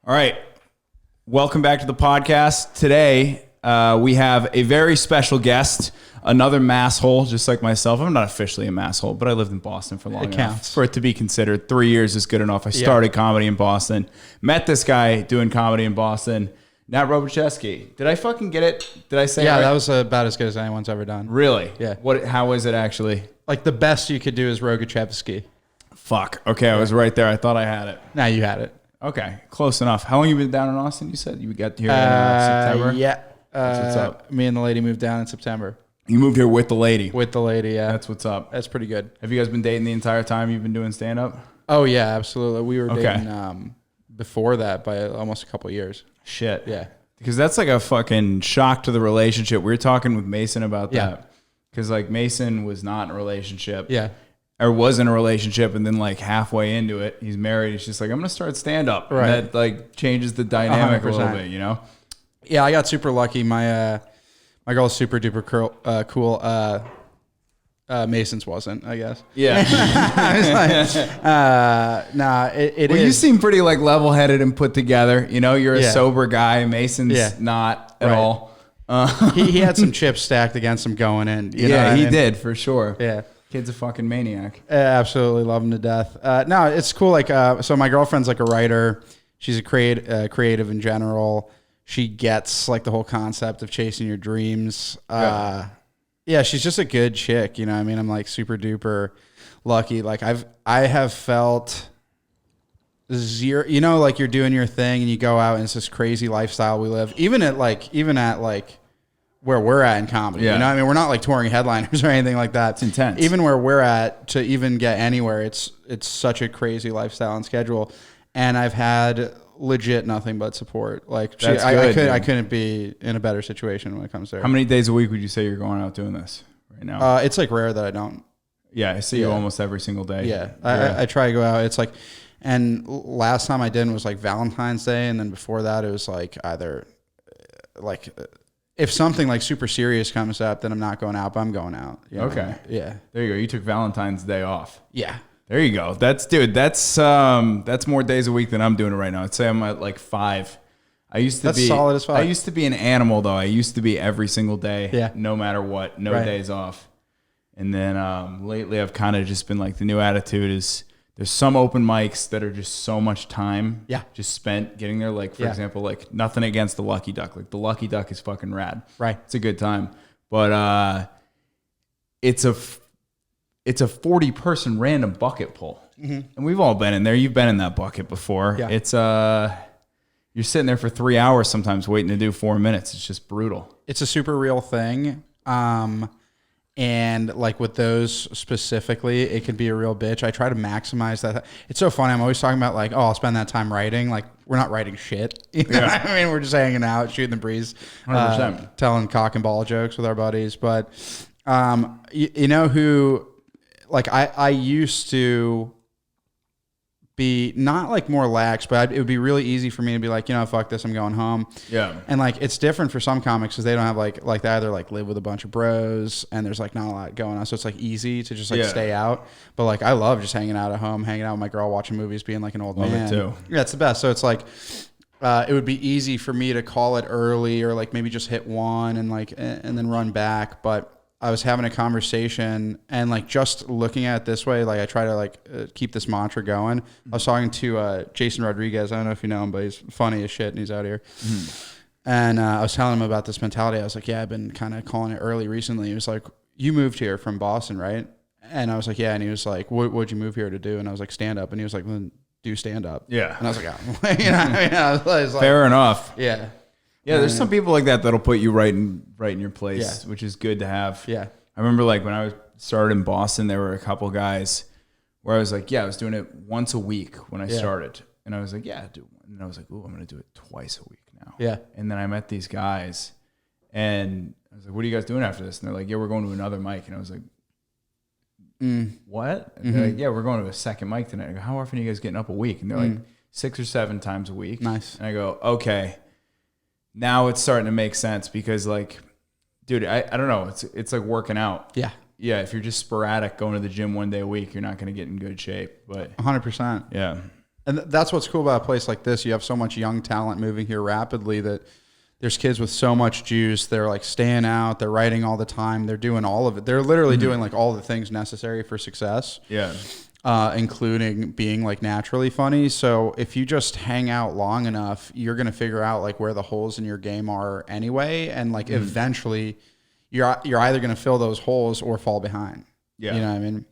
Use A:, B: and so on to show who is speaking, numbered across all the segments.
A: All right. Welcome back to the podcast. Today, we have a very special guest, another masshole, just like myself. I'm not officially a masshole, but I lived in Boston for long enough for it to be considered. 3 years is good enough. I started comedy in Boston. Met this guy doing comedy in Boston, Nat Rogachevsky. Did I fucking get it? Did I say it right?
B: That was about as good as anyone's ever done.
A: Really?
B: Yeah.
A: How is it actually?
B: Like the best you could do is Rogachevsky.
A: Fuck. Okay, I was right there. I thought I had it.
B: Now you had it.
A: Okay, close enough. How long you been down in Austin? You said you got here in September?
B: Yeah.
A: What's up?
B: Me and the lady moved down in September.
A: You moved here with the lady?
B: With the lady, yeah.
A: That's what's up.
B: That's pretty good.
A: Have you guys been dating the entire time you've been doing stand-up?
B: Oh, yeah, absolutely. We were dating before that by almost a couple of years.
A: Shit.
B: Yeah.
A: Because that's like a fucking shock to the relationship. We were talking with Mason about that. Because like Mason was not in a relationship.
B: Yeah.
A: Or was in a relationship, and then like halfway into it, he's married. He's just like, I'm going to start stand-up.
B: Right.
A: And that like changes the dynamic 100%. A little bit, you know?
B: Yeah, I got super lucky. My girl's super duper cool. Mason's wasn't, I guess.
A: Yeah.
B: I was like, nah, it
A: well,
B: is.
A: You seem pretty like level-headed and put together. You know, you're a sober guy. Mason's not at all.
B: He had some chips stacked against him going in. You know what I
A: he
B: mean?
A: did for sure.
B: Yeah.
A: Kid's a fucking maniac.
B: Absolutely love him to death. No, it's cool. Like, so my girlfriend's like a writer. She's a creative in general. She gets like the whole concept of chasing your dreams. Yeah, she's just a good chick. You know what I mean? I'm like super duper lucky. Like I have felt zero, you know, like you're doing your thing and you go out and it's this crazy lifestyle we live. Even at where we're at in comedy. You know what I mean? We're not like touring headliners or anything like that.
A: It's intense.
B: Even where we're at, to even get anywhere, it's such a crazy lifestyle and schedule. And I've had legit nothing but support. Like I couldn't be in a better situation when it comes to her.
A: How many days a week would you say you're going out doing this right now?
B: It's like rare that I don't.
A: Yeah, I see you almost every single day.
B: Yeah. I try to go out. It's like, and last time I did was like Valentine's Day. And then before that, it was like either like, if something like super serious comes up, then I'm not going out, but I'm going out. You know?
A: Okay.
B: Yeah.
A: There you go. You took Valentine's Day off.
B: Yeah.
A: There you go. That's more days a week than I'm doing it right now. I'd say I'm at like 5. That's solid as fuck. I used to be an animal though. I used to be every single day, no matter what, no days off. And then lately I've kind of just been like, the new attitude is there's some open mics that are just so much time just spent getting there. Like, for example, like nothing against the Lucky Duck. Like the Lucky Duck is fucking rad. Right. It's a good time. But it's a 40-person random bucket pull. Mm-hmm. And we've all been in there. You've been in that bucket before. Yeah. It's you're sitting there for 3 hours sometimes waiting to do 4 minutes. It's just brutal.
B: It's a super real thing. And like with those specifically, it can be a real bitch. I try to maximize that. It's so funny. I'm always talking about like, oh, I'll spend that time writing. Like we're not writing shit. You know what I mean? We're just hanging out, shooting the breeze, 100%. Telling cock and ball jokes with our buddies. But you know who, like I used to be not like more lax, but it would be really easy for me to be like, you know, fuck this, I'm going home. Yeah. And like, it's different for some comics because they don't have like they either like live with a bunch of bros and there's like not a lot going on. So it's like easy to just like stay out. But like, I love just hanging out at home, hanging out with my girl, watching movies, being like an old man. Love it too. Yeah, it's the best. So it's like, it would be easy for me to call it early or like maybe just hit one and like, and then run back. But I was having a conversation and like just looking at it this way, like I try to like keep this mantra going. I was talking to Jason Rodriguez. I don't know if you know him, but he's funny as shit and he's out here. And I was telling him about this mentality. I was like, yeah, I've been kind of calling it early recently. He was like, you moved here from Boston, right? And I was like, yeah. And he was like, what'd you move here to do? And I was like, stand up. And he was like, well, then do stand up. Yeah. And I was like, oh. You know what I mean? I was like,
A: fair enough.
B: Yeah.
A: Yeah, there's some people like that that'll put you right in your place, which is good to have. Yeah. I remember like when I started in Boston, there were a couple guys where I was like, I was doing it once a week when I started. And I was like, dude. And I was like, ooh, I'm going to do it twice a week now. Yeah. And then I met these guys and I was like, what are you guys doing after this? And they're like, we're going to another mic. And I was like, what? And they're like, we're going to a second mic tonight. I go, how often are you guys getting up a week? And they're like 6 or 7 times a week. Nice. And I go, okay. Now it's starting to make sense because like, dude, I don't know. It's like working out. Yeah. Yeah. If you're just sporadic going to the gym one day a week, you're not going to get in good shape, but
B: 100%.
A: Yeah.
B: And that's what's cool about a place like this. You have so much young talent moving here rapidly that there's kids with so much juice. They're like staying out. They're writing all the time. They're doing all of it. They're literally doing like all the things necessary for success.
A: Yeah.
B: Including being like naturally funny. So if you just hang out long enough, you're going to figure out like where the holes in your game are anyway. And like eventually you're either going to fill those holes or fall behind.
A: Yeah.
B: You know what I mean?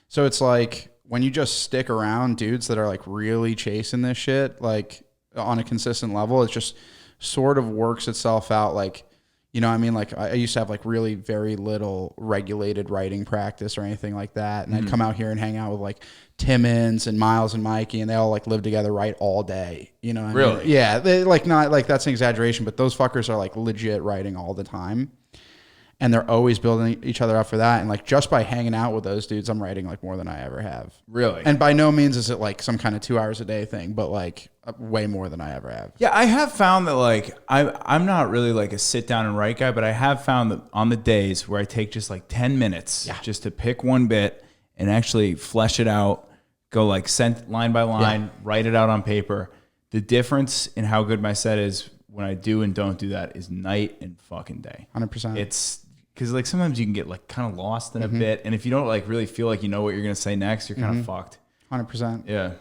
B: So it's like when you just stick around dudes that are like really chasing this shit, like on a consistent level, it just sort of works itself out. Like, you know what I mean? Like I used to have like really very little regulated writing practice or anything like that. And I'd come out here and hang out with like Timmons and Miles and Mikey, and they all like live together, write all day. You know what I mean? Yeah. They like, not like that's an exaggeration, but those fuckers are like legit writing all the time. And they're always building each other up for that. And like just by hanging out with those dudes, I'm writing like more than I ever have.
A: Really?
B: And by no means is it like some kind of 2 hours a day thing, but like way more than I ever have.
A: Yeah, I have found that like I'm not really like a sit down and write guy, but I have found that on the days where I take just like 10 minutes just to pick one bit and actually flesh it out, go like line by line, write it out on paper. The difference in how good my set is when I do and don't do that is night and fucking day.
B: 100%.
A: It's because like sometimes you can get like kind of lost in a bit, and if you don't like really feel like you know what you're gonna say next, you're kind of fucked.
B: 100%.
A: Yeah.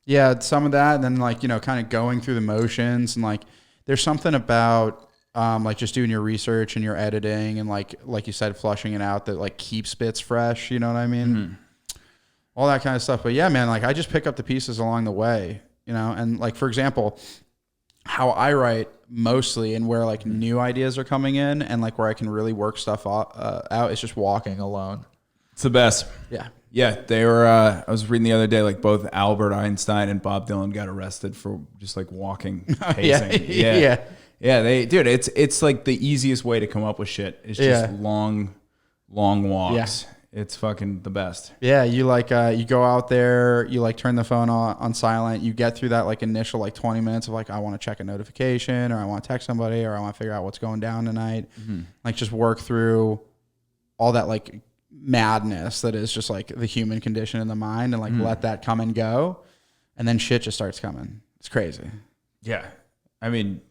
B: Yeah, some of that, and then like, you know, kind of going through the motions, and like there's something about like just doing your research and your editing and like you said, flushing it out that like keeps bits fresh, you know what I mean? All that kind of stuff. But yeah, man, like I just pick up the pieces along the way, you know, and like for example, how I write mostly and where like new ideas are coming in and like where I can really work stuff out is just walking alone.
A: It's the best.
B: Yeah.
A: Yeah, they were. I was reading the other day, like both Albert Einstein and Bob Dylan got arrested for just like walking, pacing. Yeah. Dude, it's like the easiest way to come up with shit. It's just long walks. Yeah. It's fucking the best.
B: Yeah, you like you go out there, you like turn the phone on silent. You get through that like initial like 20 minutes of like I want to check a notification or I want to text somebody or I want to figure out what's going down tonight. Like just work through all that like madness that is just like the human condition in the mind and like let that come and go, and then shit just starts coming. It's crazy.
A: Yeah, I mean,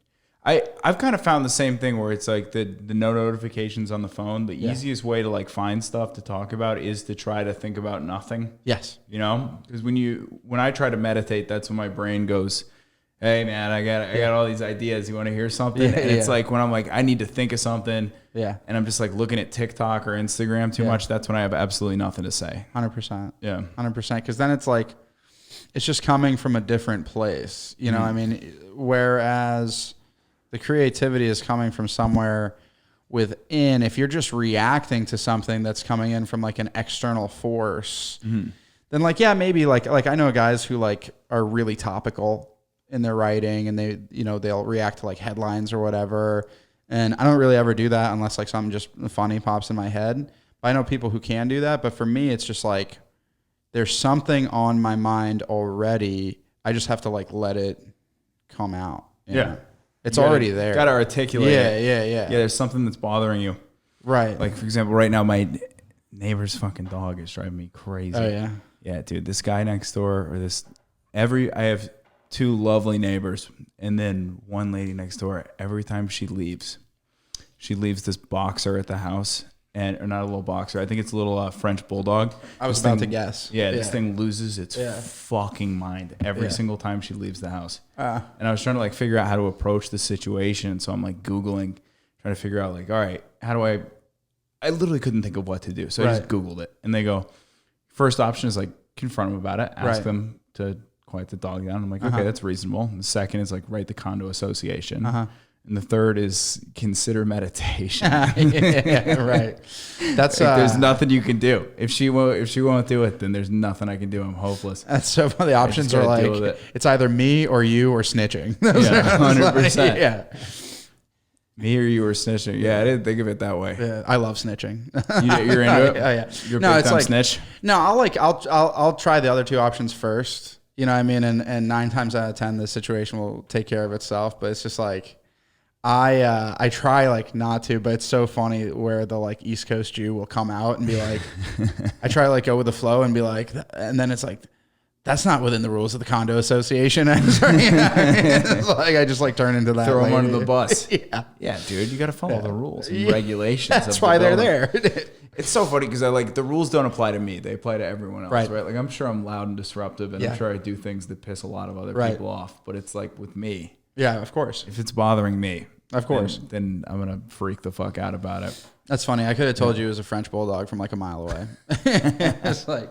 A: I've kind of found the same thing where it's like the no notifications on the phone. The easiest way to like find stuff to talk about is to try to think about nothing.
B: Yes,
A: you know, because when I try to meditate, that's when my brain goes, hey man, I got all these ideas. You want to hear something? And it's like when I'm like, I need to think of something. Yeah. And I'm just like looking at TikTok or Instagram too much. That's when I have absolutely nothing to say.
B: 100%.
A: Yeah.
B: 100%. Because then it's like, it's just coming from a different place. You know what I mean? Whereas the creativity is coming from somewhere within. If you're just reacting to something that's coming in from like an external force, then like, yeah, maybe like I know guys who like are really topical in their writing and they, you know, they'll react to like headlines or whatever. And I don't really ever do that unless like something just funny pops in my head. But I know people who can do that. But for me, it's just like, there's something on my mind already. I just have to like let it come out.
A: Yeah.
B: It's already there.
A: Got to articulate it.
B: Yeah.
A: Yeah, there's something that's bothering you.
B: Right.
A: Like, for example, right now, my neighbor's fucking dog is driving me crazy.
B: Oh, yeah?
A: Yeah, dude. This guy next door I have 2 lovely neighbors, and then one lady next door. Every time she leaves this boxer at the house, or not a little boxer. I think it's a little French bulldog.
B: I was about to guess.
A: Yeah, this thing loses its fucking mind every single time she leaves the house. And I was trying to like figure out how to approach the situation, so I'm like Googling, trying to figure out like, all right, how do I literally couldn't think of what to do, so I just Googled it, and they go, first option is like confront them about it, ask them to quiet the dog down. I'm like, okay, that's reasonable. And the second is like write the condo association. And the third is consider meditation.
B: Right. That's
A: like, there's nothing you can do. If she won't do it, then there's nothing I can do. I'm hopeless.
B: That's so funny. The options are like, it's either me or you or snitching.
A: Yeah, 100%.
B: Yeah.
A: Me or you or snitching. Yeah, I didn't think of it that way.
B: Yeah, I love snitching.
A: You're into it?
B: Oh, yeah.
A: You're a big time snitch?
B: No, I'll try the other 2 options first. You know what I mean? And 9 times out of 10, the situation will take care of itself. But it's just like, I try like not to, but it's so funny where the like East Coast Jew will come out and be like, I try to like go with the flow and be like, and then it's like, That's not within the rules of the condo association. It's like I just like turn into that.
A: Throw them under the bus.
B: Yeah,
A: dude, you got to follow the rules and regulations.
B: That's why they're there.
A: It's so funny because the rules don't apply to me; they apply to everyone else, right? Like I'm sure I'm loud and disruptive, and I'm sure I do things that piss a lot of other people off. But it's like with me,
B: of course.
A: If it's bothering me,
B: of course,
A: then I'm gonna freak the fuck out about it.
B: That's funny. I could have told you it was a French bulldog from like a mile away. It's like,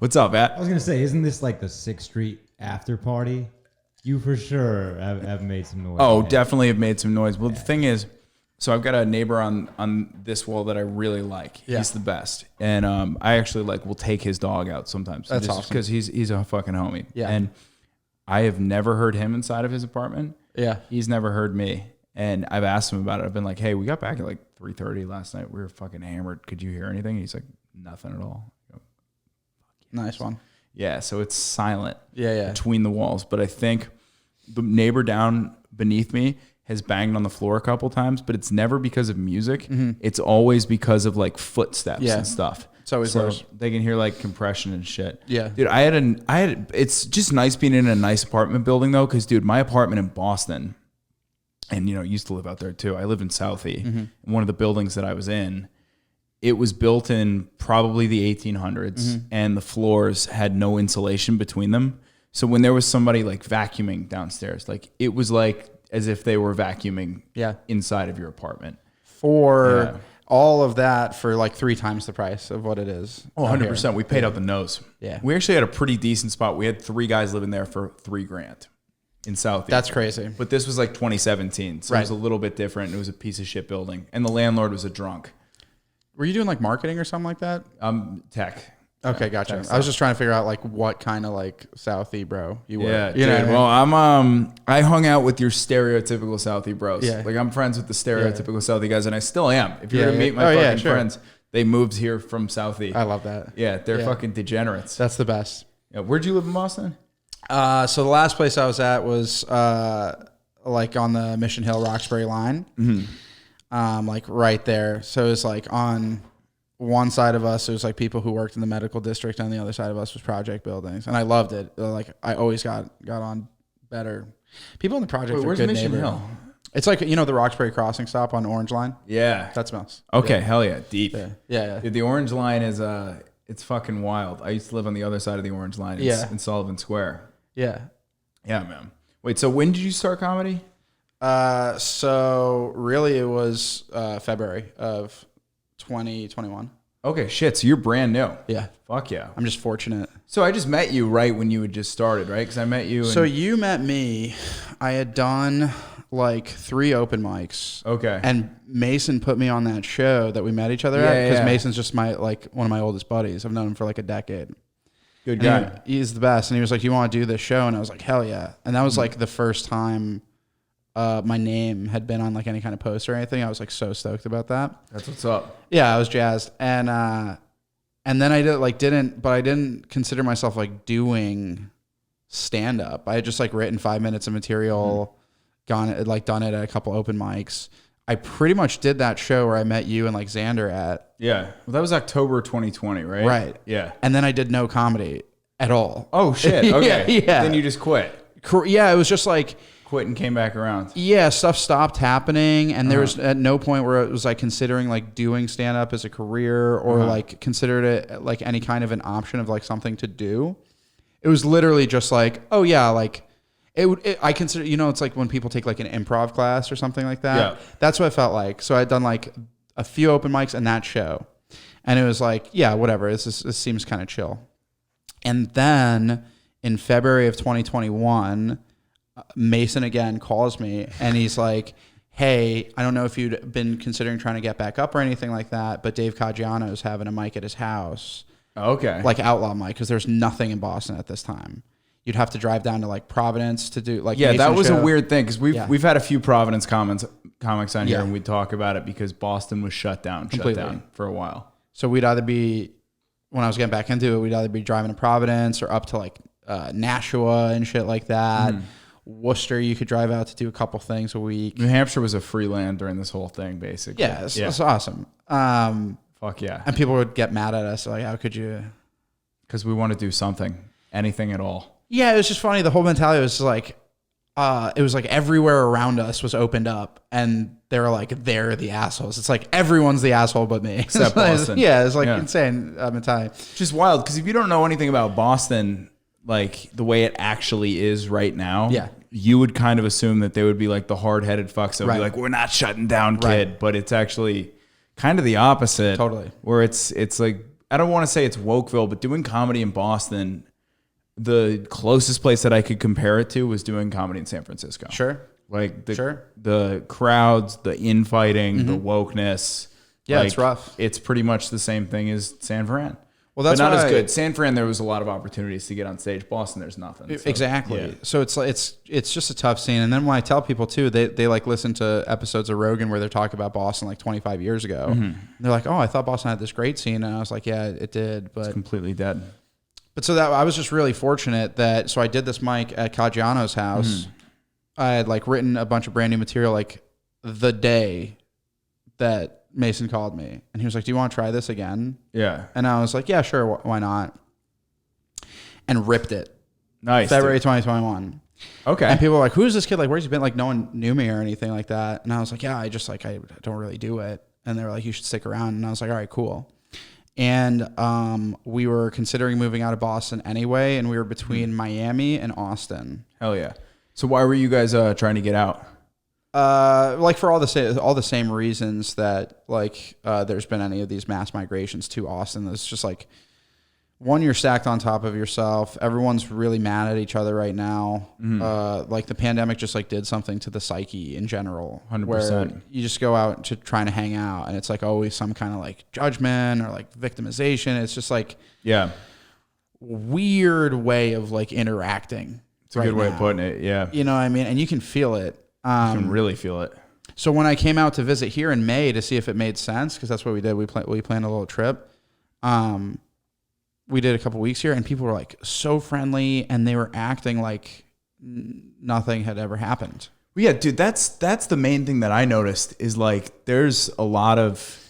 A: what's up, Matt?
C: I was gonna say, isn't this like the 6th Street after party? You for sure have made some noise.
A: Oh, definitely have made some noise. Well, the thing is, so I've got a neighbor on this wall that I really like. He's the best, and I actually will take his dog out sometimes.
B: That's awesome
A: because he's a fucking homie.
B: Yeah,
A: and I have never heard him inside of his apartment. Yeah, he's never heard me. And I've asked him about it. I've been like, hey, we got back at like 3:30 last night. We were fucking hammered. Could you hear anything? And he's like, nothing at all. I go,
B: nice one.
A: Yeah, so it's silent
B: yeah.
A: between the walls. But I think the neighbor down beneath me has banged on the floor a couple times, but it's never because of music. Mm-hmm. It's always because of like footsteps and stuff.
B: It's always worse.
A: They can hear like compression and shit.
B: Yeah.
A: Dude, it's just nice being in a nice apartment building though, because dude, my apartment in Boston, and, used to live out there too. I live in Southie. Mm-hmm. One of the buildings that I was in, it was built in probably the 1800s, and the floors had no insulation between them. So when there was somebody like vacuuming downstairs, like it was like as if they were vacuuming inside of your apartment.
B: For all of that for like 3 times the price of what it is.
A: Oh, 100%. We paid out the nose.
B: Yeah.
A: We actually had a pretty decent spot. We had 3 guys living there for $3,000. In Southie.
B: That's crazy.
A: But this was like 2017, so it was a little bit different. It was a piece of shit building, and the landlord was a drunk.
B: Were you doing like marketing or something like that?
A: Tech.
B: Okay, gotcha. I was just trying to figure out like what kind of like Southie bro you were.
A: Yeah, dude. Well, I hung out with your stereotypical Southie bros.
B: Yeah.
A: Like I'm friends with the stereotypical Southie guys, and I still am. If you're gonna meet my fucking friends, they moved here from Southie.
B: I love that.
A: Yeah, they're fucking degenerates.
B: That's the best.
A: Yeah, where'd you live in Boston?
B: So the last place I was at was like on the Mission Hill Roxbury line, like right there. So it was like on one side of us, it was like people who worked in the medical district. On the other side of us was project buildings, and I loved it. Like I always got on better. People in the project.
A: Where's Mission Hill?
B: It's like the Roxbury crossing stop on Orange Line.
A: Yeah,
B: that smells.
A: Okay, hell yeah, deep.
B: Yeah.
A: Dude, the Orange Line is it's fucking wild. I used to live on the other side of the Orange Line in Sullivan Square.
B: Yeah.
A: Yeah, man. Wait, so when did you start comedy?
B: So really it was February of 2021.
A: Okay, shit. So you're brand new.
B: Yeah.
A: Fuck yeah.
B: I'm just fortunate.
A: So I just met you right when you had just started, right? Because I met you.
B: So you met me. I had done like 3 open mics.
A: Okay.
B: And Mason put me on that show that we met each other at because Mason's just one of my oldest buddies. I've known him for like a decade.
A: Good guy.
B: He's the best. And he was like, "Do you want to do this show?" And I was like, "Hell yeah." And that was like the first time my name had been on like any kind of post or anything. I was like so stoked about that.
A: That's what's up.
B: Yeah, I was jazzed. And then I didn't consider myself like doing stand up. I had just like written 5 minutes of material, done it at a couple open mics. I pretty much did that show where I met you and like Xander at.
A: Yeah. Well, that was October 2020, right?
B: Right.
A: Yeah.
B: And then I did no comedy at all.
A: Oh shit. Okay.
B: Yeah.
A: Then you just quit.
B: Yeah. It was just like
A: quit and came back around.
B: Yeah. Stuff stopped happening. And there was at no point where it was like considering like doing stand up as a career or like considered it like any kind of an option of like something to do. It was literally just like, oh yeah, like I consider, it's like when people take like an improv class or something like that. Yeah. That's what it felt like. So I'd done like a few open mics and that show. And it was like, yeah, whatever. This seems kind of chill. And then in February of 2021, Mason again calls me and he's like, "Hey, I don't know if you'd been considering trying to get back up or anything like that, but Dave Caggiano's having a mic at his house."
A: Okay.
B: Like outlaw mic, because there's nothing in Boston at this time. You'd have to drive down to like Providence to do like
A: that was a weird thing because we've had a few Providence comics on here and we talk about it because Boston was shut down for a while.
B: So we'd either be, when I was getting back into it, we'd either be driving to Providence or up to like Nashua and shit like that. Worcester, you could drive out to do a couple things a week.
A: New Hampshire was a free land during this whole thing, basically.
B: Yeah, it's awesome.
A: Fuck yeah.
B: And people would get mad at us like, how could you?
A: Because we want to do something. anything at all.
B: Yeah, it was just funny. The whole mentality was like, it was like everywhere around us was opened up, and they were like, they're the assholes. It's like everyone's the asshole but me.
A: Except Boston.
B: Yeah, it's like insane mentality.
A: Just wild, because if you don't know anything about Boston, like the way it actually is right now, you would kind of assume that they would be like the hard-headed fucks that would be like, we're not shutting down, kid. But it's actually kind of the opposite.
B: Totally.
A: Where it's like, I don't want to say it's Wokeville, but doing comedy in Boston, the closest place that I could compare it to was doing comedy in San Francisco.
B: Sure.
A: Like the crowds, the infighting, the wokeness.
B: Yeah,
A: like,
B: it's rough.
A: It's pretty much the same thing as San Fran.
B: Well, that's
A: but not as good. San Fran, there was a lot of opportunities to get on stage. Boston, there's nothing.
B: So, exactly. Yeah. So it's just a tough scene. And then when I tell people too, they like listen to episodes of Rogan where they're talking about Boston like 25 years ago. They're like, oh, I thought Boston had this great scene, and I was like, yeah, it did, but
A: it's completely dead.
B: But so that I was just really fortunate that I did this mic at Caggiano's house. I had like written a bunch of brand new material like the day that Mason called me, and he was like, do you want to try this again?
A: Yeah.
B: And I was like, yeah, sure. Why not? And ripped it.
A: Nice.
B: February 2021.
A: Okay.
B: And people were like, who's this kid? Like, where's he been? Like, no one knew me or anything like that. And I was like, yeah, I don't really do it. And they were like, you should stick around. And I was like, all right, cool. And we were considering moving out of Boston anyway, and we were between Miami and Austin.
A: Hell yeah. So why were you guys trying to get out?
B: Like for all the same reasons that like there's been any of these mass migrations to Austin. It's just like, one, you're stacked on top of yourself. Everyone's really mad at each other right now. Like the pandemic just like did something to the psyche in general.
A: 100%.
B: Where you just go out to trying to hang out, and it's like always some kind of like judgment or like victimization. It's just like weird way of like interacting.
A: It's a good way of putting it. Yeah.
B: You know what I mean? And you can feel it.
A: You can really feel it.
B: So when I came out to visit here in May to see if it made sense, because that's what we did. We planned a little trip. We did a couple weeks here, and people were like so friendly, and they were acting like nothing had ever happened.
A: Well, yeah, dude, that's the main thing that I noticed is like there's a lot of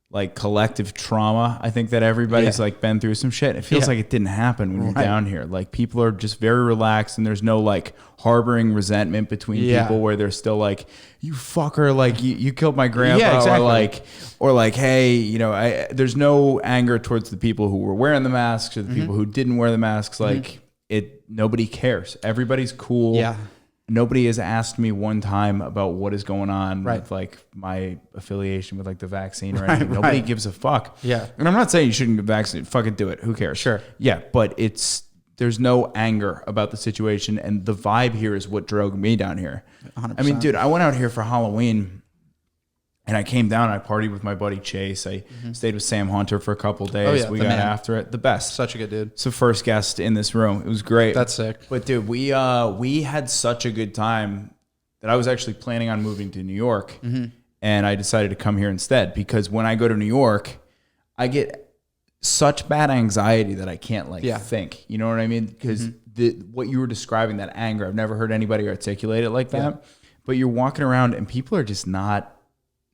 A: like collective trauma. I think that everybody's like been through some shit. It feels like it didn't happen when you're down here. Like people are just very relaxed, and there's no like harboring resentment between people where they're still like, you fucker, like you killed my grandpa, or like, hey, you know, there's no anger towards the people who were wearing the masks or the people who didn't wear the masks. Like nobody cares. Everybody's cool. Yeah. Nobody has asked me one time about what is going on with like my affiliation with like the vaccine or anything. Nobody gives a fuck. Yeah. And I'm not saying you shouldn't get vaccinated. Fucking do it. Who cares? Sure. Yeah. But there's no anger about the situation. And the vibe here is what drove me down here. 100%. I mean, dude, I went out here for Halloween, and I came down, I partied with my buddy Chase. I stayed with Sam Hunter for a couple of days. We got after it. The best.
B: Such a good dude.
A: It's the first guest in this room. It was great.
B: That's sick.
A: But dude, we had such a good time that I was actually planning on moving to New York. And I decided to come here instead, because when I go to New York, I get such bad anxiety that I can't think. You know what I mean? Because what you were describing, that anger, I've never heard anybody articulate it like that. But you're walking around and people are just not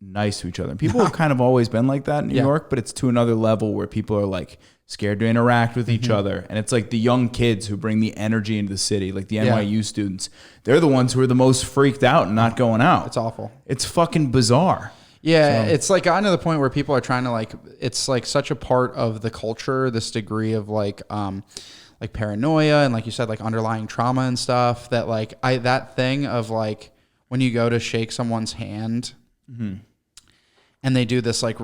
A: nice to each other. And people have kind of always been like that in New York, but it's to another level where people are like scared to interact with each other. And it's like the young kids who bring the energy into the city, like the NYU students. They're the ones who are the most freaked out and not going out.
B: It's awful.
A: It's fucking bizarre.
B: Yeah, it's like gotten to the point where people are trying to like, it's like such a part of the culture, this degree of like paranoia and like you said, like underlying trauma and stuff, that like that thing of like when you go to shake someone's hand and they do this like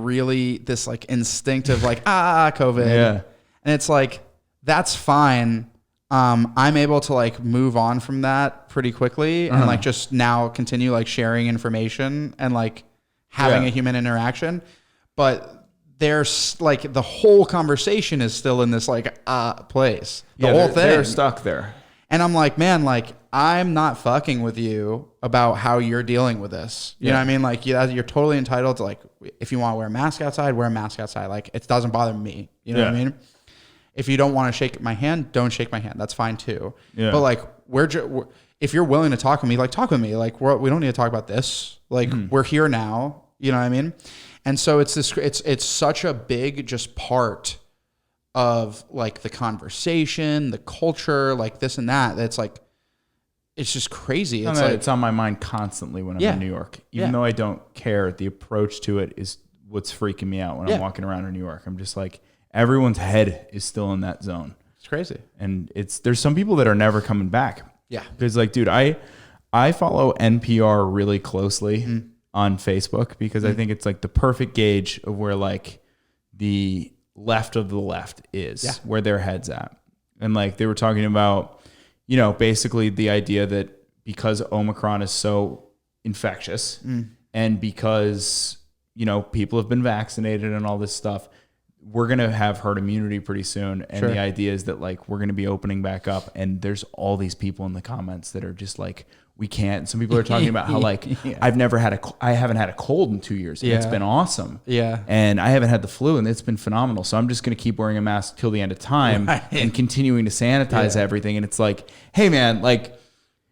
B: instinctive like COVID. Yeah. And it's like, that's fine. I'm able to like move on from that pretty quickly and like just now continue like sharing information and like having a human interaction. But there's like the whole conversation is still in this like place. The whole thing.
A: They're stuck there.
B: And I'm like, man, like I'm not fucking with you about how you're dealing with this. You know what I mean? Like you're totally entitled to like, if you want to wear a mask outside, wear a mask outside. Like it doesn't bother me. You know what I mean? If you don't want to shake my hand, don't shake my hand. That's fine too. Yeah. But like if you're willing to talk with me, like talk with me. Like we don't need to talk about this. Like we're here now. You know what I mean? And so it's such a big just part of like the conversation, the culture, like this and that. That's like, it's just crazy.
A: It's on my mind constantly when I'm in New York. Even though I don't care, the approach to it is what's freaking me out when I'm walking around in New York. I'm just like, everyone's head is still in that zone.
B: It's crazy.
A: And there's some people that are never coming back.
B: Yeah.
A: Because like, dude, I follow NPR really closely on Facebook because I think it's like the perfect gauge of where like the left of the left is, where their head's at. And like they were talking about, you know, basically the idea that because Omicron is so infectious and because, you know, people have been vaccinated and all this stuff, we're going to have herd immunity pretty soon. And the idea is that like, we're going to be opening back up. And there's all these people in the comments that are just like, we can't. Some people are talking about how like, I haven't had a cold in 2 years. And it's been awesome.
B: Yeah.
A: And I haven't had the flu and it's been phenomenal. So I'm just going to keep wearing a mask till the end of time and continuing to sanitize everything. And it's like, hey man, like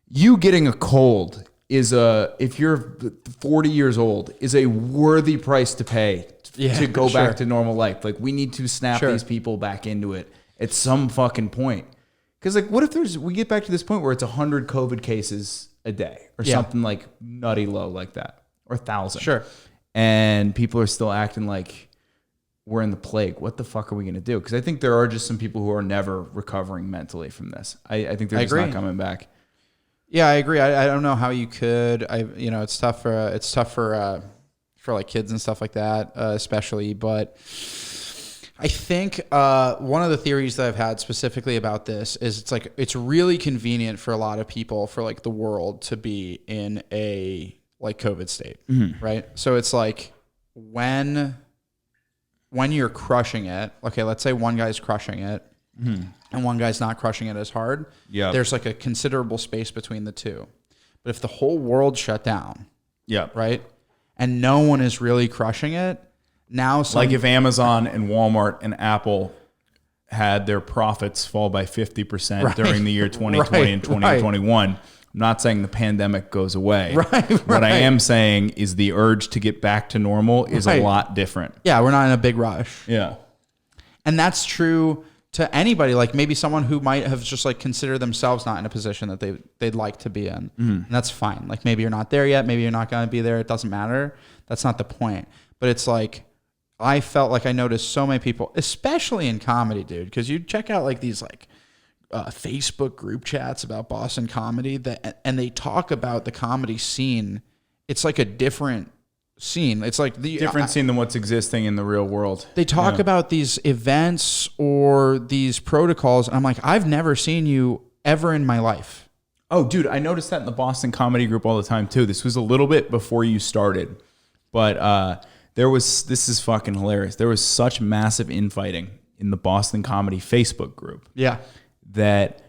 A: you getting a cold is if you're 40 years old, is a worthy price to pay to go back to normal life. Like we need to snap these people back into it at some fucking point. Because like, what if we get back to this point where it's 100 COVID cases a day or something like nutty low like that, or 1,000.
B: Sure.
A: And people are still acting like we're in the plague. What the fuck are we going to do? Because I think there are just some people who are never recovering mentally from this. I think they're just not coming back.
B: Yeah, I agree. I don't know how you could. It's tough for like kids and stuff like that, especially. But I think one of the theories that I've had specifically about this is it's really convenient for a lot of people, for like the world to be in a like COVID state, right? So it's like when you're crushing it, okay, let's say one guy's crushing it and one guy's not crushing it as hard. Yeah, there's like a considerable space between the two. But if the whole world shut down, right, and no one is really crushing it. Now,
A: like if Amazon and Walmart and Apple had their profits fall by 50% during the year 2020 and 2021, I'm not saying the pandemic goes away. What I am saying is the urge to get back to normal is a lot different.
B: Yeah, we're not in a big rush.
A: Yeah.
B: And that's true to anybody, like maybe someone who might have just like considered themselves not in a position that they'd like to be in. And that's fine. Like maybe you're not there yet. Maybe you're not going to be there. It doesn't matter. That's not the point. But it's like, I felt like I noticed so many people, especially in comedy, dude, because you check out like these like Facebook group chats about Boston comedy and they talk about the comedy scene. It's like a different scene. It's like the
A: different scene than what's existing in the real world.
B: They talk about these events or these protocols. And I'm like, I've never seen you ever in my life.
A: Oh, dude, I noticed that in the Boston comedy group all the time too. This was a little bit before you started, but this is fucking hilarious. There was such massive infighting in the Boston comedy Facebook group.
B: Yeah.
A: That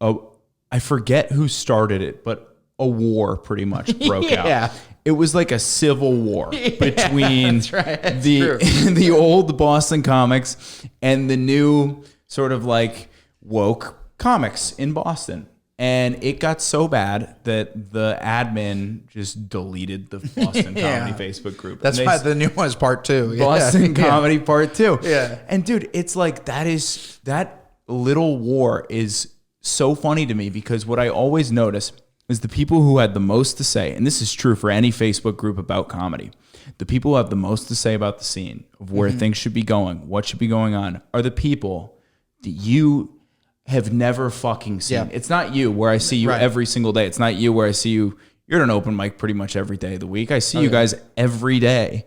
A: I forget who started it, but a war pretty much broke out. It was like a civil war between the old Boston comics and the new sort of like woke comics in Boston. And it got so bad that the admin just deleted the Boston Comedy Facebook group.
B: That's why the new one's part 2.
A: Boston Comedy part 2.
B: Yeah.
A: And dude, it's like that little war is so funny to me because what I always notice is the people who had the most to say, and this is true for any Facebook group about comedy, the people who have the most to say about the scene, of where things should be going, what should be going on, are the people that you have never fucking seen. Yeah. It's not you where I see you every single day. It's not you where I see you. You're at an open mic pretty much every day of the week. I see you guys every day.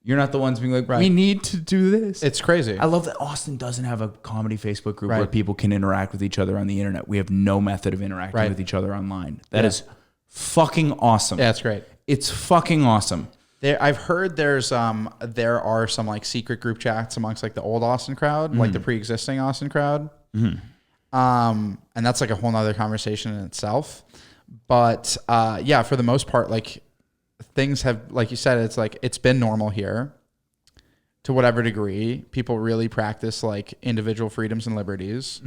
A: You're not the ones being like, we need to do this.
B: It's crazy.
A: I love that Austin doesn't have a comedy Facebook group where people can interact with each other on the internet. We have no method of interacting with each other online. That is fucking awesome.
B: Yeah, it's great.
A: It's fucking awesome.
B: I've heard there are some like secret group chats amongst like the old Austin crowd, like the pre-existing Austin crowd. And that's like a whole nother conversation in itself. But for the most part, like things have, like you said, it's like it's been normal here to whatever degree. People really practice like individual freedoms and liberties.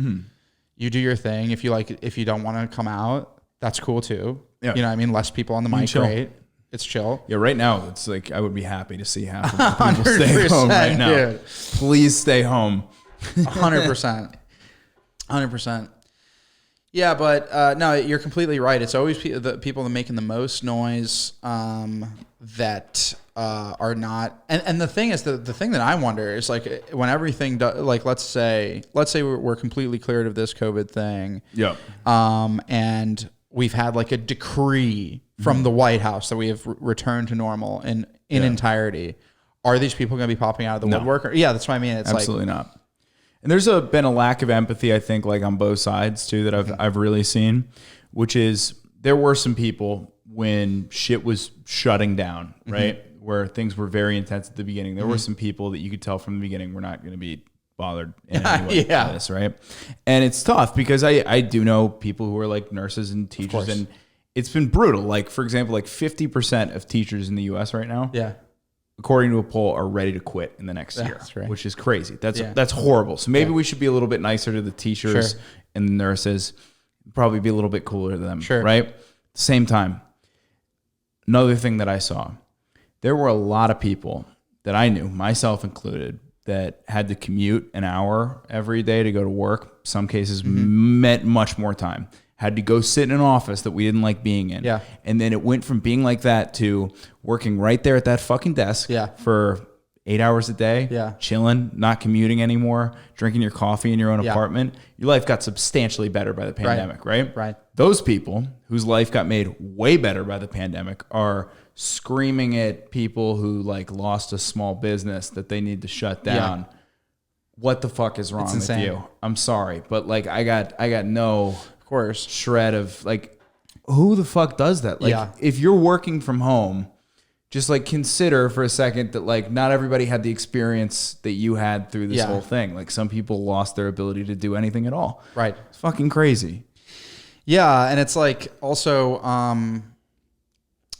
B: You do your thing. If you don't want to come out, that's cool too. Yeah. You know what I mean? Less people on the mic, right? It's chill.
A: Yeah, right now it's like I would be happy to see half of the people stay home right now. Dude. Please stay home.
B: 100%. 100%. Yeah, but no, you're completely right. It's always the people that are making the most noise that are not. And the thing is, the thing that I wonder is like when everything like let's say we're completely cleared of this COVID thing.
A: Yeah.
B: And we've had like a decree from the White House that we have returned to normal in entirety. Are these people going to be popping out of the woodwork? Yeah, that's what I mean. It's
A: absolutely not. And there's been a lack of empathy, I think, like on both sides too, that I've really seen, which is there were some people when shit was shutting down, right? Where things were very intense at the beginning. There were some people that you could tell from the beginning were not going to be bothered in any way by this, right? And it's tough because I do know people who are like nurses and teachers, and it's been brutal. Like, for example, like 50% of teachers in the U.S. right now, according to a poll, are ready to quit in the next year, which is crazy. That's horrible. So maybe we should be a little bit nicer to the teachers and the nurses, probably be a little bit cooler to them, right? At the same time, another thing that I saw, there were a lot of people that I knew, myself included, that had to commute an hour every day to go to work. Some cases meant much more time. Had to go sit in an office that we didn't like being in. Yeah. And then it went from being like that to working right there at that fucking desk for 8 hours a day, chilling, not commuting anymore, drinking your coffee in your own apartment. Your life got substantially better by the pandemic, right?
B: Right.
A: Those people whose life got made way better by the pandemic are screaming at people who like lost a small business that they need to shut down. What the fuck is wrong with you? I'm sorry, but like I got no shred of like, who the fuck does that? Like if you're working from home, just like consider for a second that like not everybody had the experience that you had through this whole thing. Like some people lost their ability to do anything at all.
B: Right.
A: It's fucking crazy.
B: Yeah. And it's like also,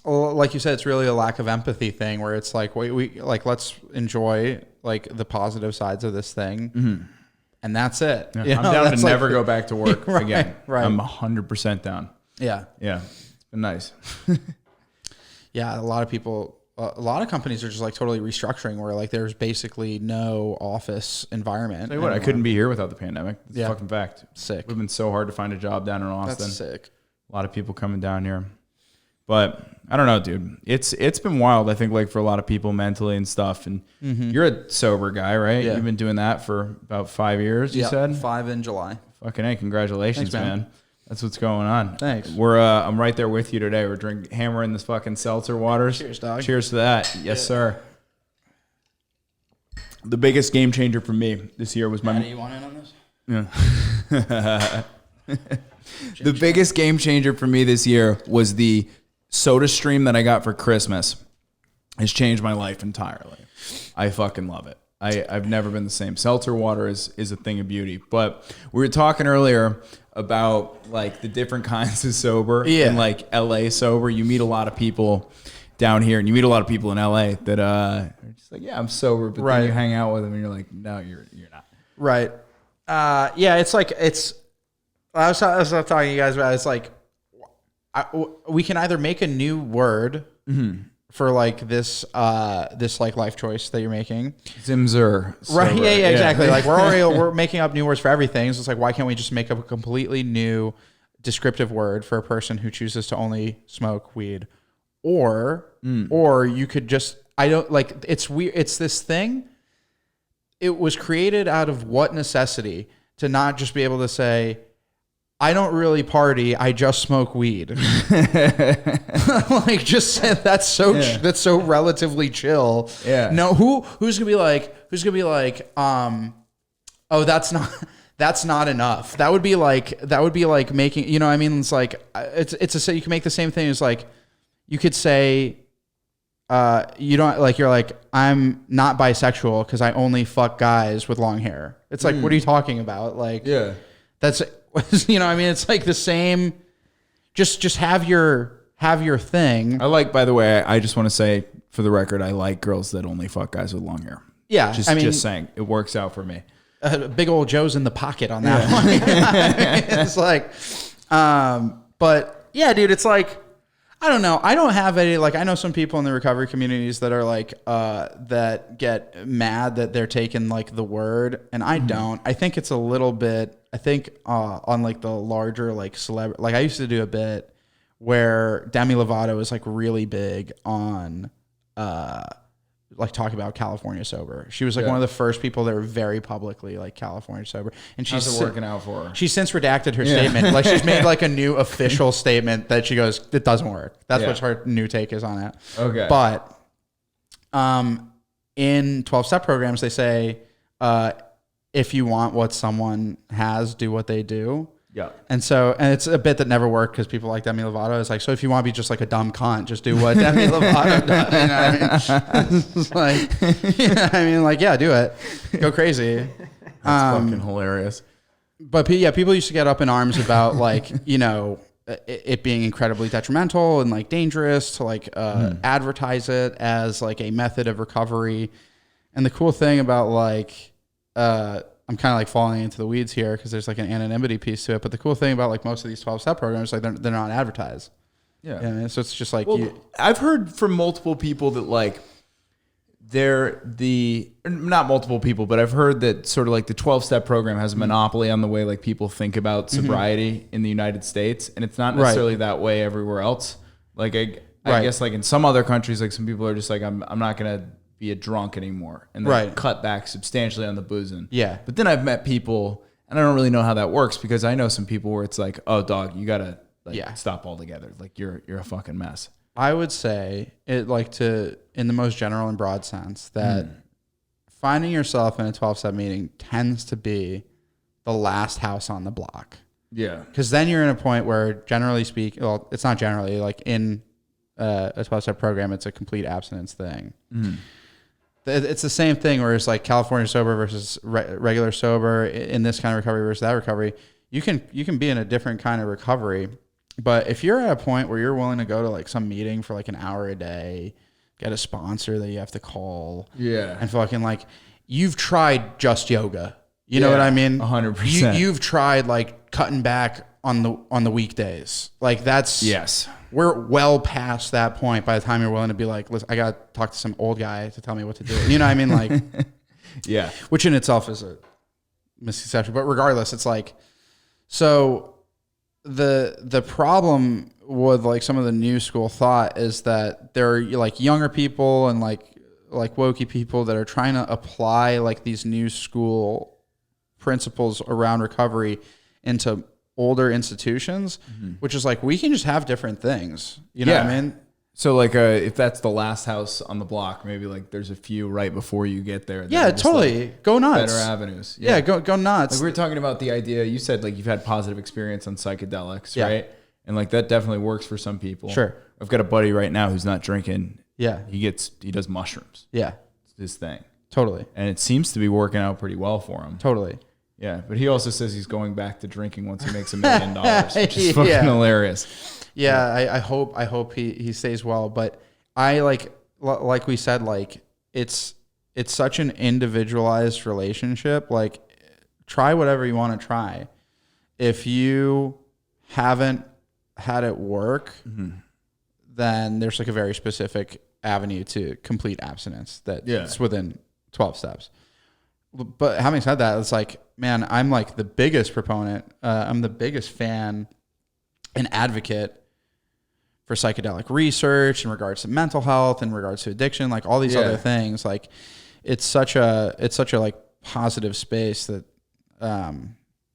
B: like you said, it's really a lack of empathy thing where it's like, we like, let's enjoy like the positive sides of this thing. And that's it.
A: Yeah. I'm down to never go back to work again. Right. I'm 100% down.
B: Yeah.
A: Yeah. It's been nice.
B: Yeah. A lot of companies are just like totally restructuring where like there's basically no office environment.
A: Tell you what, I couldn't be here without the pandemic. It's a fucking fact.
B: Sick.
A: It would have been so hard to find a job down in Austin.
B: That's sick.
A: A lot of people coming down here. But I don't know, dude. It's been wild, I think, like for a lot of people mentally and stuff. And you're a sober guy, right? Yeah. You've been doing that for about 5 years, you said?
B: 5 in July.
A: Fucking A, congratulations,
B: Thanks, man.
A: That's what's going on.
B: Thanks.
A: I'm right there with you today. We're hammering this fucking seltzer waters.
B: Cheers, dog.
A: Cheers to that. Yes, sir. The biggest game changer for me this year was
B: Maddie, you want in on this?
A: Yeah. The biggest game changer for me this year was the soda stream that I got for Christmas. Has changed my life entirely. I fucking love it. I've never been the same. Seltzer water is a thing of beauty. But we were talking earlier about like the different kinds of sober. And like LA sober. You meet a lot of people down here and you meet a lot of people in LA that are just like, yeah, I'm sober, but then you hang out with them and you're like, no, you're not.
B: Right. Yeah, it's like I was talking to you guys about it's like we can either make a new word for like this like life choice that you're making.
A: Zimzer.
B: Right. Yeah, exactly. Like we're making up new words for everything. So it's like, why can't we just make up a completely new descriptive word for a person who chooses to only smoke weed? Or you could just, it's weird. It's this thing. It was created out of what necessity to not just be able to say, I don't really party. I just smoke weed. Like, just say that's so relatively chill.
A: Yeah.
B: No, who's gonna be like, oh, that's not enough. That would be like making, you know what I mean? It's like, you can make the same thing as like, you could say, you don't like, you're like, I'm not bisexual because I only fuck guys with long hair. It's like, what are you talking about? Like, that's, you know what I mean? It's like the same, just have your thing.
A: I like, by the way, I just want to say for the record, I like girls that only fuck guys with long hair.
B: Yeah.
A: Just saying, it works out for me.
B: Big old Joe's in the pocket on that one. It's like, but yeah, dude, it's like, I don't know. I don't have any, like, I know some people in the recovery communities that are like, that get mad that they're taking like the word, and I don't. I think it's a little bit, I think on like the larger like celebrity, like I used to do a bit where Demi Lovato was like really big on, like talking about California sober. She was like one of the first people that were very publicly like California sober, and she's
A: working out for her.
B: She's since redacted her statement. Like she's made like a new official statement that she goes, it doesn't work. That's what her new take is on it.
A: Okay.
B: But in 12-step programs, they say, if you want what someone has, do what they do.
A: Yeah.
B: And it's a bit that never worked because people like Demi Lovato. It's like, so if you want to be just like a dumb cunt, just do what Demi Lovato does. You know what I mean? It's like, yeah, do it. Go crazy.
A: That's fucking hilarious.
B: But people used to get up in arms about like, you know, it being incredibly detrimental and like dangerous to like advertise it as like a method of recovery. And the cool thing about like, I'm kind of like falling into the weeds here because there's like an anonymity piece to it. But the cool thing about like most of these 12-step programs, like they're not advertised. Yeah. You know what I mean? So it's just like,
A: I've heard from multiple people that like not multiple people, but I've heard that sort of like the 12-step program has a monopoly on the way like people think about sobriety in the United States. And it's not necessarily that way everywhere else. Like I guess like in some other countries, like some people are just like, I'm not going to be a drunk anymore, and they cut back substantially on the boozing.
B: Yeah.
A: But then I've met people, and I don't really know how that works because I know some people where it's like, oh dog, you gotta stop altogether. Like you're a fucking mess.
B: I would say it like in the most general and broad sense that finding yourself in a 12-step meeting tends to be the last house on the block.
A: Yeah.
B: Because then you're in a point where generally speaking, well, it's not generally, like in a 12-step program, it's a complete abstinence thing. It's the same thing where it's like California sober versus regular sober in this kind of recovery versus that recovery. You can be in a different kind of recovery, but if you're at a point where you're willing to go to like some meeting for like an hour a day, get a sponsor that you have to call, and fucking like you've tried just yoga, you know what I mean?
A: 100%.
B: You've tried like cutting back on the weekdays, like that's we're well past that point by the time you're willing to be like, listen, I got to talk to some old guy to tell me what to do. You know what I mean? Like, which in itself is a misconception, but regardless, it's like, so the problem with like some of the new school thought is that there are like younger people and like wokey people that are trying to apply like these new school principles around recovery into older institutions, which is like, we can just have different things. You know what I mean?
A: So like if that's the last house on the block, maybe like there's a few right before you get there.
B: Yeah, totally. Like go nuts.
A: Better avenues.
B: Yeah, go nuts.
A: Like we were talking about the idea, you said like you've had positive experience on psychedelics, right? And like that definitely works for some people.
B: Sure.
A: I've got a buddy right now who's not drinking.
B: Yeah.
A: He does mushrooms.
B: Yeah.
A: It's his thing.
B: Totally.
A: And it seems to be working out pretty well for him.
B: Totally.
A: Yeah, but he also says he's going back to drinking once he makes $1 million, which is fucking hilarious.
B: Yeah, I hope he stays well. But I like we said, like it's such an individualized relationship. Like, try whatever you want to try. If you haven't had it work, then there's like a very specific avenue to complete abstinence that's within 12 steps. But having said that, it's like, man, I'm like the biggest proponent. I'm the biggest fan and advocate for psychedelic research in regards to mental health, in regards to addiction, like all these other things. Like it's such a like positive space that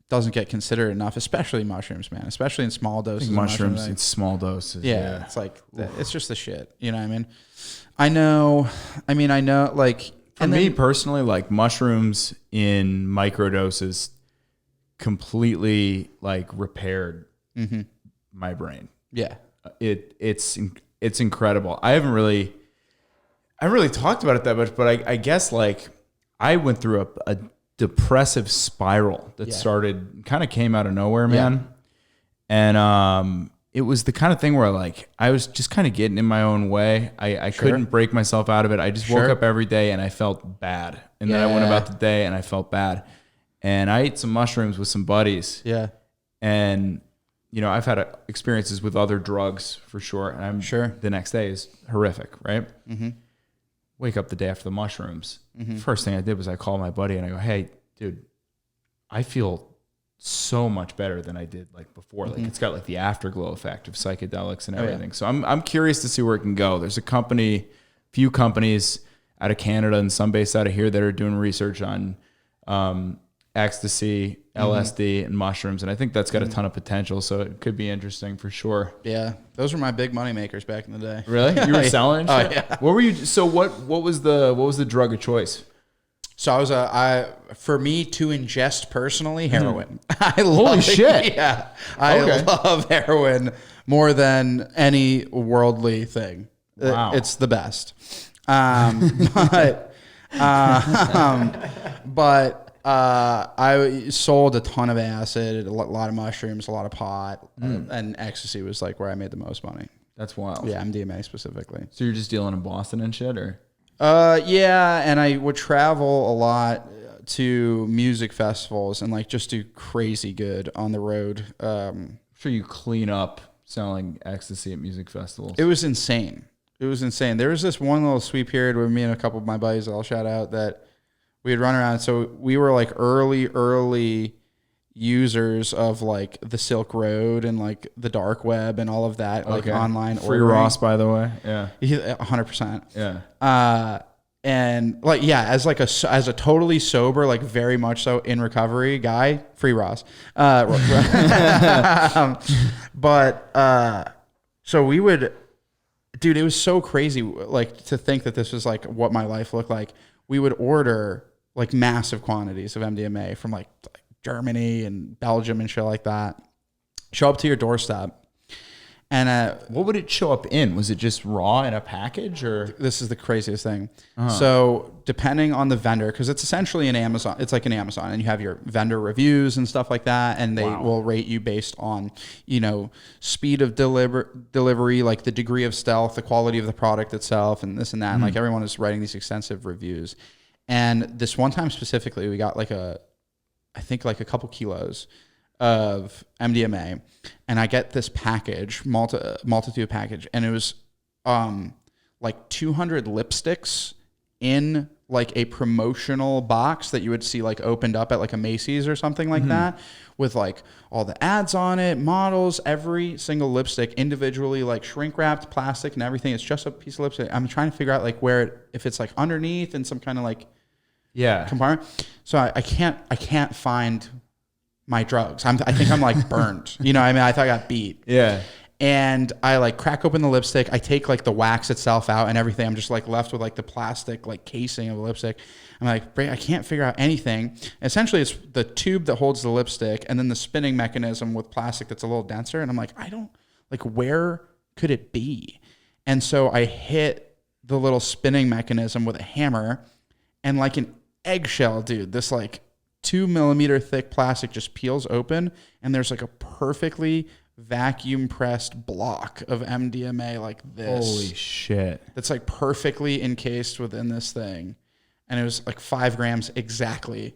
B: doesn't get considered enough, especially mushrooms, man, especially in small doses.
A: Mushrooms in small doses.
B: Yeah. It's like, it's just the shit. You know what I mean? I know like,
A: for me personally, like mushrooms in microdoses completely like repaired my brain.
B: Yeah.
A: It's incredible. I haven't really talked about it that much, but I guess like I went through a depressive spiral that started, kind of came out of nowhere, man. And it was the kind of thing where like I was just kind of getting in my own way. I couldn't break myself out of it. I just woke up every day and I felt bad. And then I went about the day and I felt bad. And I ate some mushrooms with some buddies.
B: Yeah.
A: And I've had experiences with other drugs for sure. And I'm sure the next day is horrific, right? Mm-hmm. Wake up the day after the mushrooms. Mm-hmm. First thing I did was I called my buddy and I go, hey, dude, I feel so much better than I did like before. Like it's got like the afterglow effect of psychedelics and everything. So I'm curious to see where it can go. There's few companies out of Canada and some based out of here that are doing research on ecstasy, LSD, and mushrooms, and I think that's got a ton of potential. So it could be interesting for sure.
B: Yeah, those were my big money makers back in the day.
A: Really? You were selling? Oh yeah. What were you? So what was the drug of choice?
B: So for me to ingest personally, heroin.
A: Holy shit!
B: Yeah, I love heroin more than any worldly thing. Wow. It's the best. But I sold a ton of acid, a lot of mushrooms, a lot of pot, and ecstasy was like where I made the most money.
A: That's wild.
B: Yeah, MDMA specifically.
A: So you're just dealing in Boston and shit, or?
B: Yeah, and I would travel a lot to music festivals and like just do crazy good on the road.
A: I'm sure you clean up selling ecstasy at music festivals.
B: It was insane. There was this one little sweet period with me and a couple of my buddies that I'll shout out that we had run around. So we were like early users of like the Silk Road and like the dark web and all of that, like online
A: free ordering. Ross, by the way. Yeah.
B: 100%.
A: Yeah.
B: And like, yeah, as a totally sober, like very much so in recovery guy, free Ross. So we would, dude, it was so crazy. Like to think that this was like what my life looked like. We would order like massive quantities of MDMA from like Germany and Belgium and shit like that. Show up to your doorstep. And
A: what would it show up in? Was it just raw in a package, or?
B: This is the craziest thing. So depending on the vendor, because it's essentially an Amazon, it's like an Amazon, and you have your vendor reviews and stuff like that, and they will rate you based on, speed of delivery, like the degree of stealth, the quality of the product itself, and this and that. And like everyone is writing these extensive reviews. And this one time specifically, we got I think a couple kilos of MDMA, and I get this package, multitude package, and it was like 200 lipsticks in like a promotional box that you would see like opened up at like a Macy's or something like that, with like all the ads on it, models, every single lipstick individually like shrink wrapped plastic and everything. It's just a piece of lipstick. I'm trying to figure out like if it's like underneath in some kind of like compartment. So I can't find my drugs. I think I'm like burned. I thought I got beat.
A: Yeah.
B: And I like crack open the lipstick. I take like the wax itself out and everything. I'm just like left with like the plastic like casing of the lipstick. I'm like, I can't figure out anything. Essentially, it's the tube that holds the lipstick and then the spinning mechanism with plastic that's a little denser. And I'm like, where could it be? And so I hit the little spinning mechanism with a hammer, and like an eggshell, dude, this like 2 millimeter thick plastic just peels open, and there's like a perfectly vacuum pressed block of MDMA like this.
A: Holy shit.
B: That's like perfectly encased within this thing. And it was like 5 grams exactly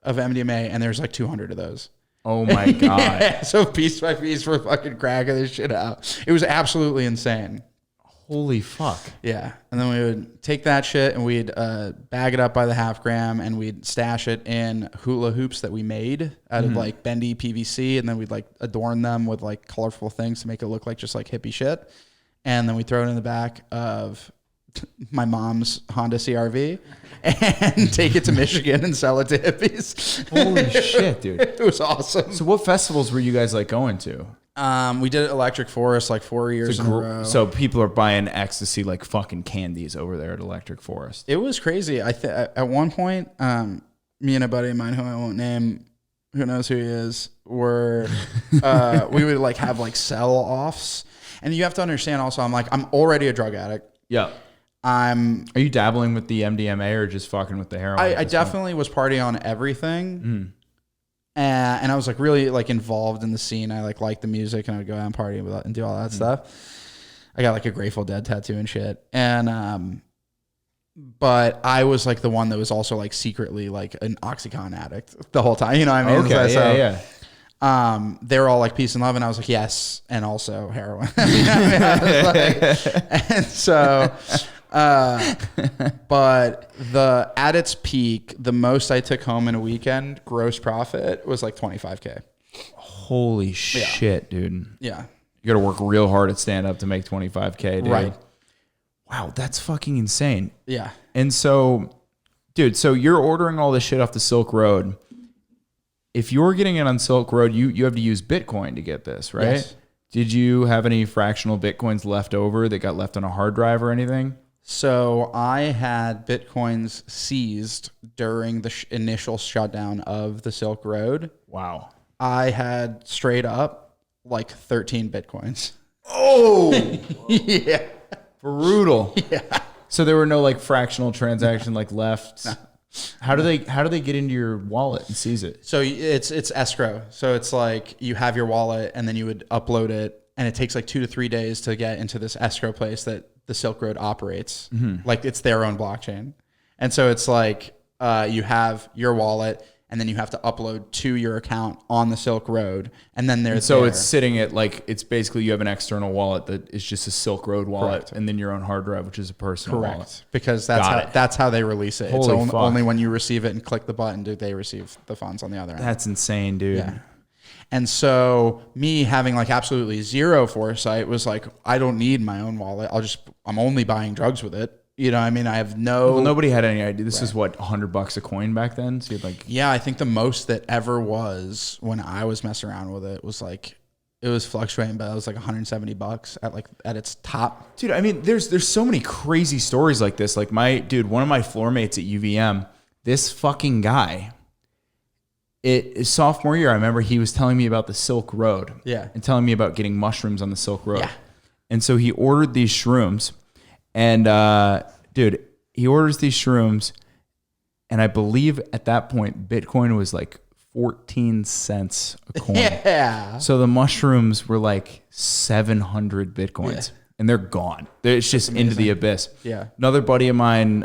B: of MDMA, and there's like 200 of those.
A: Oh my God.
B: Yeah, so piece by piece we're fucking cracking this shit out. It was absolutely insane.
A: Holy fuck.
B: Yeah. And then we would take that shit and we'd bag it up by the half gram, and we'd stash it in hula hoops that we made out of like bendy PVC. And then we'd like adorn them with like colorful things to make it look like just like hippie shit. And then we throw it in the back of my mom's Honda CRV and take it to Michigan and sell it to hippies.
A: Holy shit, dude.
B: It was awesome.
A: So what festivals were you guys like going to?
B: We did Electric Forest like 4 years in a row.
A: So people are buying ecstasy like fucking candies over there at Electric Forest.
B: It was crazy. At one point, me and a buddy of mine who I won't name, who knows who he is, we would like have like sell offs. And you have to understand also, I'm already a drug addict.
A: Yeah. Are you dabbling with the MDMA or just fucking with the heroin?
B: I definitely was partying on everything. And I was like really like involved in the scene. I liked the music, and I would go out and party and do all that stuff. I got like a Grateful Dead tattoo and shit. And but I was like the one that was also like secretly like an Oxycontin addict the whole time. You know what I mean?
A: Okay,
B: They were all like peace and love, and I was like, yes, and also heroin. And so, but at its peak, the most I took home in a weekend gross profit was like $25K.
A: Holy shit, dude.
B: Yeah.
A: You got to work real hard at stand up to make $25K, dude.
B: Right.
A: Wow, that's fucking insane.
B: Yeah.
A: And so, dude, so you're ordering all this shit off the Silk Road. If you're getting it on Silk Road, you have to use Bitcoin to get this, right?
B: Yes.
A: Did you have any fractional Bitcoins left over that got left on a hard drive or anything?
B: So I had Bitcoins seized during the initial shutdown of the Silk Road.
A: Wow.
B: I had straight up like 13 Bitcoins.
A: Oh,
B: yeah.
A: Brutal.
B: Yeah.
A: So there were no like fractional transaction like left. No. How do they get into your wallet and seize it?
B: So it's escrow. So it's like you have your wallet and then you would upload it, and it takes like 2 to 3 days to get into this escrow place that the Silk Road operates. Mm-hmm. Like it's their own blockchain. And so it's like you have your wallet, and then you have to upload to your account on the Silk Road, and then
A: it's sitting at like, it's basically you have an external wallet that is just a Silk Road wallet. Correct. And then your own hard drive, which is a personal wallet.
B: Because that's how they release it. It's only when you receive it and click the button do they receive the funds on the other end.
A: That's insane, dude.
B: Yeah. And so me having like absolutely zero foresight was like, I don't need my own wallet. I'm only buying drugs with it. You know, I mean, I have
A: nobody had any idea. This is what, $100 a coin back then? So you had like.
B: Yeah, I think the most that ever was when I was messing around with it was like, it was fluctuating, but it was like $170 at its top.
A: Dude, I mean, there's so many crazy stories like this. Like one of my floor mates at UVM, this fucking guy, sophomore year, I remember he was telling me about the Silk Road.
B: Yeah.
A: And telling me about getting mushrooms on the Silk Road.
B: Yeah.
A: And so he ordered these shrooms. And, dude, he orders these shrooms, and I believe at that point, Bitcoin was like 14 cents a coin.
B: Yeah.
A: So the mushrooms were like 700 Bitcoins, and they're gone. It's just into the abyss.
B: Yeah.
A: Another buddy of mine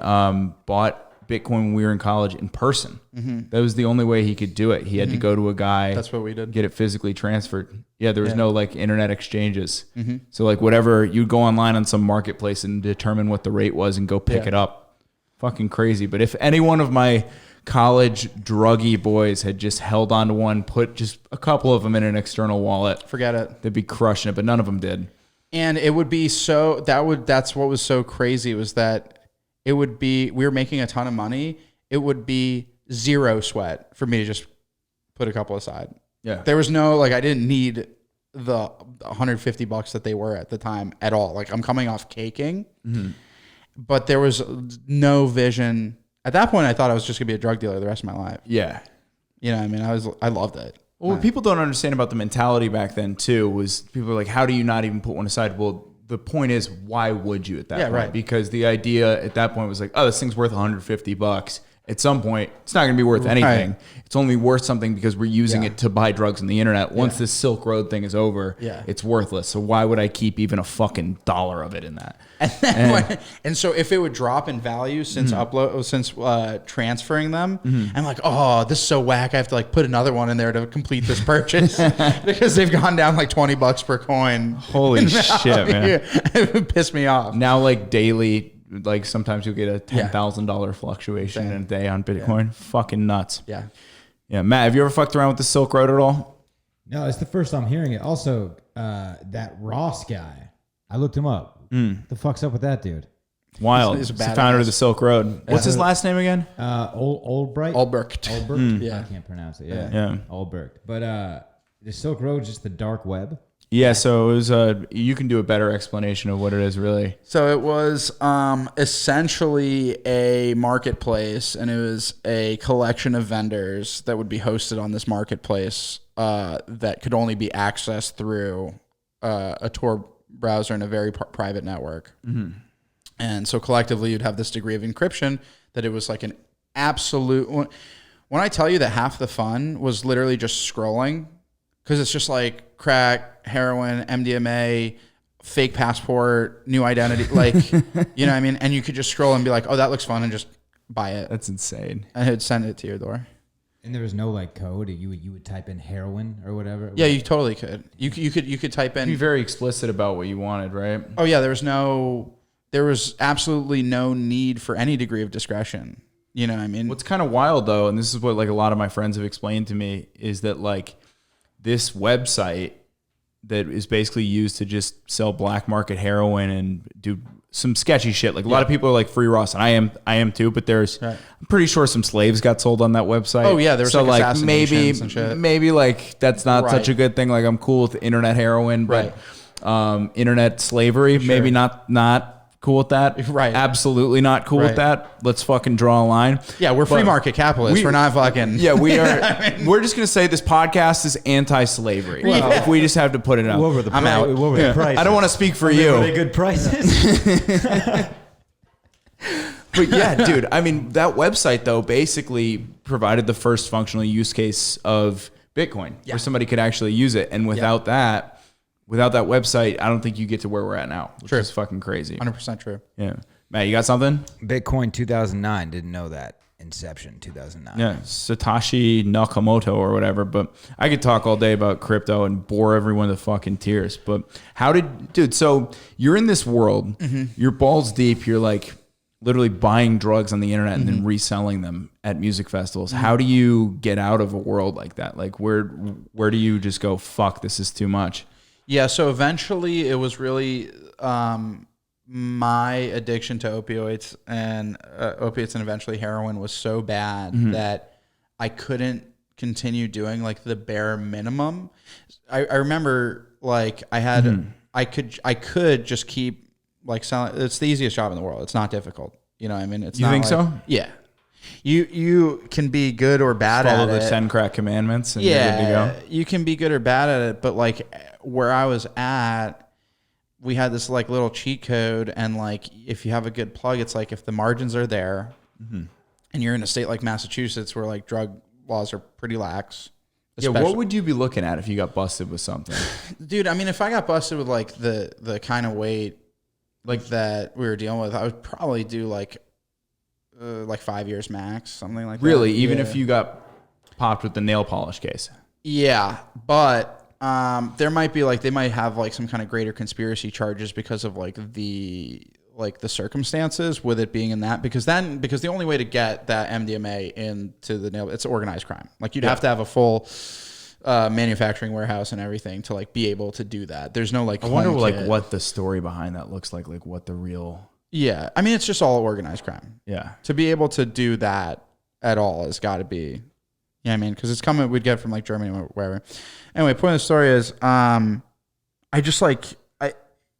A: bought Bitcoin when we were in college in person. Mm-hmm. That was the only way he could do it. He had to go to a guy.
B: That's what we did.
A: Get it physically transferred. Yeah, there was no like internet exchanges. Mm-hmm. So like whatever, you'd go online on some marketplace and determine what the rate was and go pick it up. Fucking crazy. But if any one of my college druggy boys had just held on to one, put just a couple of them in an external wallet,
B: forget it.
A: They'd be crushing it, but none of them did.
B: And it would be that's what was so crazy was that it would be, we were making a ton of money. It would be zero sweat for me to just put a couple aside.
A: Yeah.
B: There was no, like, I didn't need the $150 that they were at the time at all. Like, I'm coming off caking, but there was no vision. At that point, I thought I was just gonna be a drug dealer the rest of my life.
A: Yeah.
B: You know what I mean? I loved it.
A: Well, what people don't understand about the mentality back then too was people were like, how do you not even put one aside? Well, the point is, why would you at that point? Right. Because the idea at that point was like, oh, this thing's worth $150. At some point, it's not going to be worth anything. Right. It's only worth something because we're using it to buy drugs on the internet. Once this Silk Road thing is over, it's worthless. So why would I keep even a fucking dollar of it in that?
B: And so if it would drop in value since transferring them, I'm like, oh, this is so whack. I have to like put another one in there to complete this purchase because they've gone down like $20 per coin.
A: Holy shit, man!
B: It pissed me off.
A: Now, like daily. Like sometimes you'll get a $10,000 fluctuation in a day on Bitcoin. Fucking nuts.
B: Yeah.
A: Yeah. Matt, have you ever fucked around with the Silk Road at all?
C: No, it's the first time hearing it. Also, that Ross guy, I looked him up. What the fuck's up with that dude?
A: Wild. He's the founder of the Silk Road. What's his last name again?
C: Oldbright.
B: Albrecht.
C: Yeah. I can't pronounce it. Yeah. Albrecht. But the Silk Road is just the dark web.
A: Yeah, so it was. You can do a better explanation of what it is, really.
B: So it was essentially a marketplace, and it was a collection of vendors that would be hosted on this marketplace that could only be accessed through a Tor browser and a very private network. Mm-hmm. And so collectively, you'd have this degree of encryption that it was like an absolute. When I tell you that half the fun was literally just scrolling, because it's just like crack, heroin, MDMA, fake passport, new identity, like, you know what I mean? And you could just scroll and be like, oh, that looks fun, and just buy it.
A: That's insane.
B: And it would send it to your door.
C: And there was no like code. You would type in heroin or whatever.
B: Yeah, you totally could. You could type in.
A: Be very explicit about what you wanted, right?
B: Oh yeah, there was absolutely no need for any degree of discretion. You know what I mean?
A: What's kind of wild though, and this is what like a lot of my friends have explained to me, is that like this website that is basically used to just sell black market heroin and do some sketchy shit. Like a lot of people are like free Ross, and I am too. But there's, I'm pretty sure some slaves got sold on that website.
B: Oh yeah, there's
A: so
B: like
A: maybe
B: and shit.
A: maybe like that's not such a good thing. Like I'm cool with internet heroin, but internet slavery, maybe not cool with that.
B: Right.
A: Absolutely not cool with that. Let's fucking draw a line.
B: Yeah, we're free market capitalists. We're not fucking.
A: Yeah, we are. We're just going to say this podcast is anti-slavery. If we just have to put it up.
C: What were the prices?
A: I don't want to speak for you.
C: Were they good prices?
A: But yeah, dude, I mean, that website, though, basically provided the first functional use case of Bitcoin where somebody could actually use it. And without that website, I don't think you get to where we're at now, which is fucking crazy.
B: 100% true.
A: Yeah. Matt, you got something?
C: Bitcoin 2009. Didn't know that. Inception 2009.
A: Yeah. Satoshi Nakamoto or whatever. But I could talk all day about crypto and bore everyone to fucking tears. But so you're in this world, you're balls deep, you're like literally buying drugs on the internet and then reselling them at music festivals. How do you get out of a world like that? Like where do you just go, fuck, this is too much?
B: Yeah, so eventually it was really my addiction to opiates and eventually heroin was so bad that I couldn't continue doing like the bare minimum. I remember like I had I could just keep like selling. It's the easiest job in the world. It's not difficult. You know what I mean? It's
A: you
B: not
A: think
B: like,
A: so?
B: Yeah. You can be good or bad at it.
A: Follow the 10 crack commandments and you're good to go.
B: You can be good or bad at it, but like where I was at, we had this like little cheat code, and like if you have a good plug, it's like if the margins are there and you're in a state like Massachusetts where like drug laws are pretty lax.
A: Yeah, what would you be looking at if you got busted with something?
B: Dude, I mean, if I got busted with like the kind of weight like that we were dealing with, I would probably do like 5 years max, something like that.
A: Really? Even if you got popped with the nail polish case?
B: Yeah, but there might be like, they might have like some kind of greater conspiracy charges because of like the circumstances with it being in that, because the only way to get that MDMA into the nail, it's organized crime. Like you'd have to have a full manufacturing warehouse and everything to like be able to do that. There's no like,
A: I wonder like what the story behind that looks like what the real.
B: Yeah. I mean, it's just all organized crime.
A: Yeah.
B: To be able to do that at all has got to be, I mean, because it's coming, we'd get from like Germany or wherever. Anyway, point of the story is,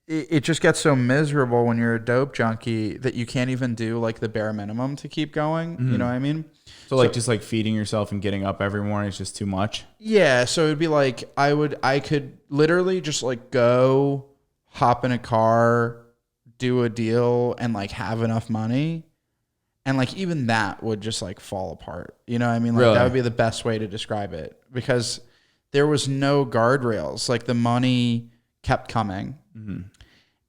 B: it just gets so miserable when you're a dope junkie that you can't even do like the bare minimum to keep going. You know what I mean?
A: So like just like feeding yourself and getting up every morning is just too much?
B: Yeah. So it'd be like, I could literally just like go hop in a car, do a deal, and like have enough money. And like even that would just like fall apart. You know what I mean? Like
A: really?
B: That would be the best way to describe it, because there was no guardrails. Like the money kept coming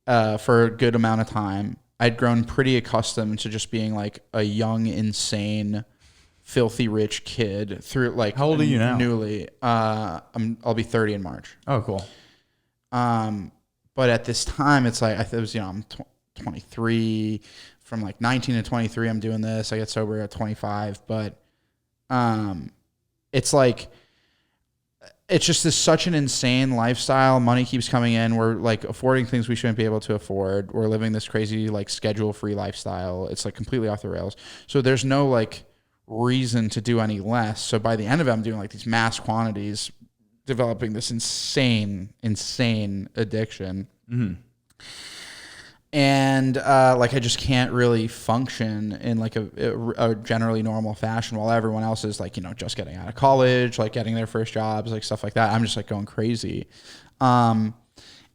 B: for a good amount of time. I'd grown pretty accustomed to just being like a young, insane, filthy rich kid through like.
A: How old are you now?
B: Newly. I'll be 30 in March.
A: Oh, cool.
B: But at this time, it's like, it was, I'm 23. From like 19 to 23, I'm doing this. I get sober at 25. But it's like, it's just such an insane lifestyle. Money keeps coming in. We're like affording things we shouldn't be able to afford. We're living this crazy like schedule-free lifestyle. It's like completely off the rails. So there's no like reason to do any less. So by the end of it, I'm doing like these mass quantities, developing this insane addiction. And like I just can't really function in like a generally normal fashion while everyone else is like, just getting out of college, like getting their first jobs, like stuff like that. I'm just like going crazy. And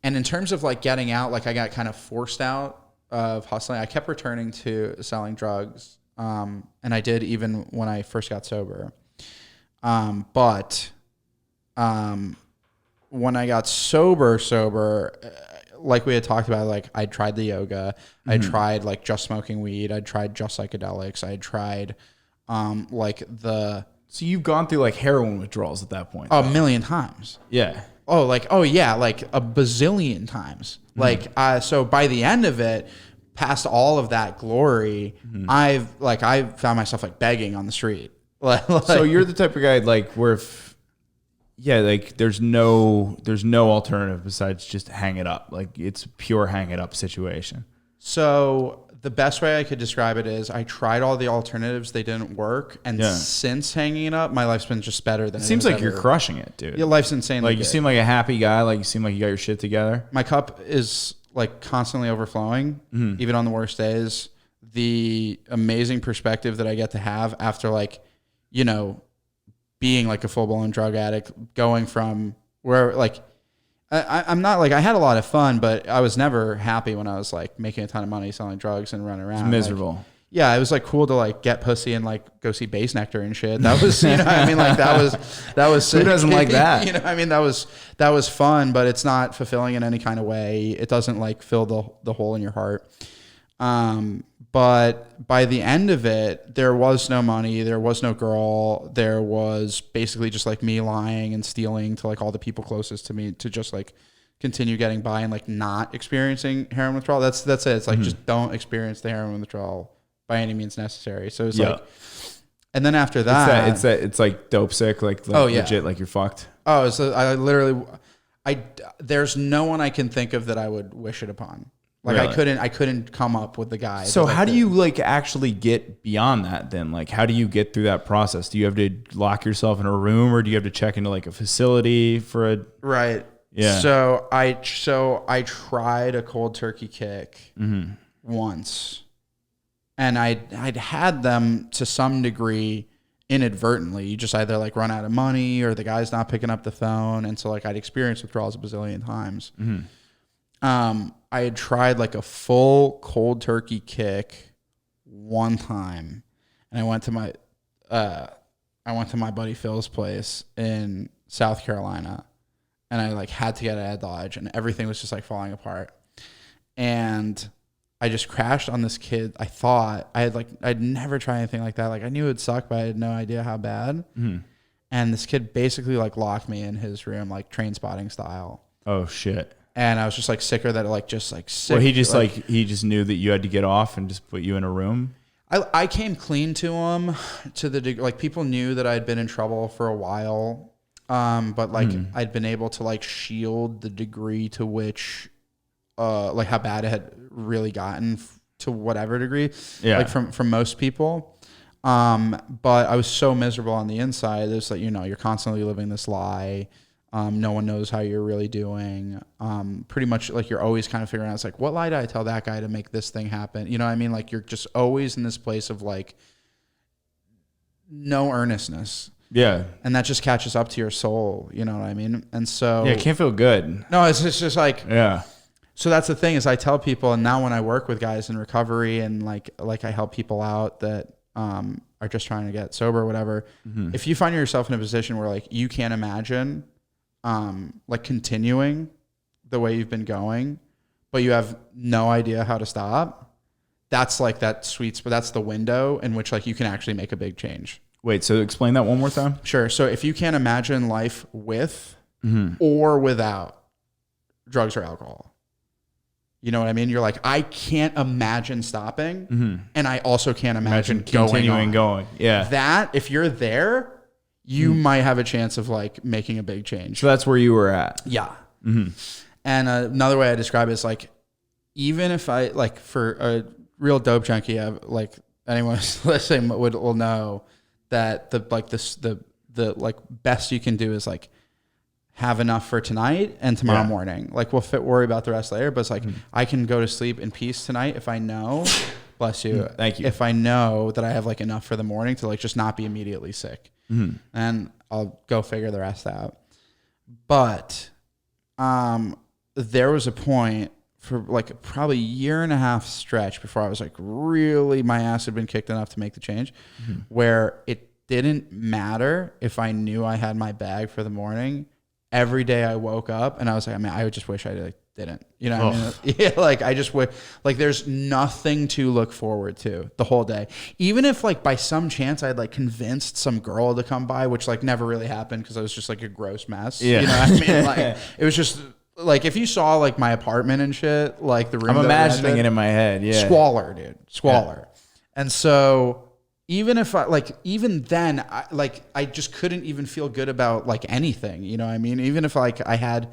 B: in terms of like getting out, like I got kind of forced out of hustling. I kept returning to selling drugs. And I did even when I first got sober. But when I got sober, like we had talked about, like I tried the yoga, I tried like just smoking weed, I tried just psychedelics, I tried like the
A: So you've gone through like heroin withdrawals at that point?
B: A million times.
A: Yeah.
B: Like a bazillion times. So by the end of it, past all of that glory, I found myself like begging on the street.
A: So you're the type of guy like where there's no alternative besides just hang it up. Like it's a pure hang it up situation.
B: So the best way I could describe it is I tried all the alternatives. They didn't work. And since hanging it up, my life's been just better than it
A: seems like you're crushing it, dude.
B: Your life's insane.
A: Like you seem like a happy guy. Like you seem like you got your shit together.
B: My cup is like constantly overflowing, even on the worst days. The amazing perspective that I get to have after like, you know, being like a full blown drug addict, going from where like, I'm not like, I had a lot of fun, but I was never happy when I was like making a ton of money selling drugs and running around.
A: It's miserable.
B: Like, yeah, it was like cool to like get pussy and like go see Base Nectar and shit. That was, you know what I mean? Like that was sick.
A: Who doesn't like that?
B: You know what I mean? That was fun, but it's not fulfilling in any kind of way. It doesn't like fill the hole in your heart. But by the end of it, there was no money, there was no girl, there was basically just like me lying and stealing to like all the people closest to me to just like continue getting by and like not experiencing heroin withdrawal. That's it. It's like just don't experience the heroin withdrawal by any means necessary. So it's like, and then after that,
A: it's like dope sick, like legit, like you're fucked.
B: Oh, so there's no one I can think of that I would wish it upon. Like really? I couldn't come up with the guy.
A: So how do you like actually get beyond that then? Like how do you get through that process? Do you have to lock yourself in a room or do you have to check into like a facility for a
B: right? Yeah. So I tried a cold turkey kick once, and I'd had them to some degree inadvertently. You just either like run out of money or the guy's not picking up the phone, and so like I'd experienced withdrawals a bazillion times. I had tried like a full cold turkey kick one time, and I went to my buddy Phil's place in South Carolina, and I like had to get out of Dodge, and everything was just like falling apart. And I just crashed on this kid. I thought I'd never tried anything like that. Like I knew it would suck, but I had no idea how bad. And this kid basically like locked me in his room, like Train Spotting style.
A: Oh shit.
B: And I was just like sicker that like just like sick.
A: Well, he just knew that you had to get off and just put you in a room.
B: I came clean to him to the degree, like people knew that I'd been in trouble for a while. But like I'd been able to like shield the degree to which, like how bad it had really gotten to whatever degree, like from most people. But I was so miserable on the inside. There's like, you know, you're constantly living this lie. No one knows how you're really doing. Pretty much like you're always kind of figuring out, it's like, what lie did I tell that guy to make this thing happen? You know what I mean? Like you're just always in this place of like no earnestness.
A: Yeah.
B: And that just catches up to your soul. You know what I mean? And so.
A: Yeah, it can't feel good.
B: No, it's just like.
A: Yeah.
B: So that's the thing is I tell people, and now when I work with guys in recovery and like I help people out that are just trying to get sober or whatever, if you find yourself in a position where like you can't imagine like continuing the way you've been going, but you have no idea how to stop, that's like that sweet spot. That's the window in which like you can actually make a big change.
A: Wait, so explain that one more time.
B: Sure. So if you can't imagine life with or without drugs or alcohol, you know what I mean? You're like, I can't imagine stopping, and I also can't imagine
A: continuing going. Yeah.
B: That if you're there, you might have a chance of like making a big change.
A: So that's where you were at.
B: Yeah. And another way I describe it is like, even if I like for a real dope junkie, like anyone who's listening will know that the like best you can do is like have enough for tonight and tomorrow morning. Like we'll worry about the rest later, but it's like I can go to sleep in peace tonight if I know, bless you.
A: Thank you.
B: If I know that I have like enough for the morning to like just not be immediately sick. And I'll go figure the rest out. But there was a point for like probably a year and a half stretch before I was like really, my ass had been kicked enough to make the change, where it didn't matter if I knew I had my bag for the morning. Every day I woke up and I was like, I mean, I just wish I didn't. You know what I mean? Yeah, like I just would, like there's nothing to look forward to the whole day. Even if like by some chance I'd like convinced some girl to come by, which like never really happened because I was just like a gross mess. Yeah. You know what I mean? Like it was just like if you saw like my apartment and shit, like the room.
A: I'm imagining it in my head. Yeah.
B: Squalor, dude. Squalor. Yeah. And so even if I like, even then, I just couldn't even feel good about like anything. You know what I mean? Even if like I had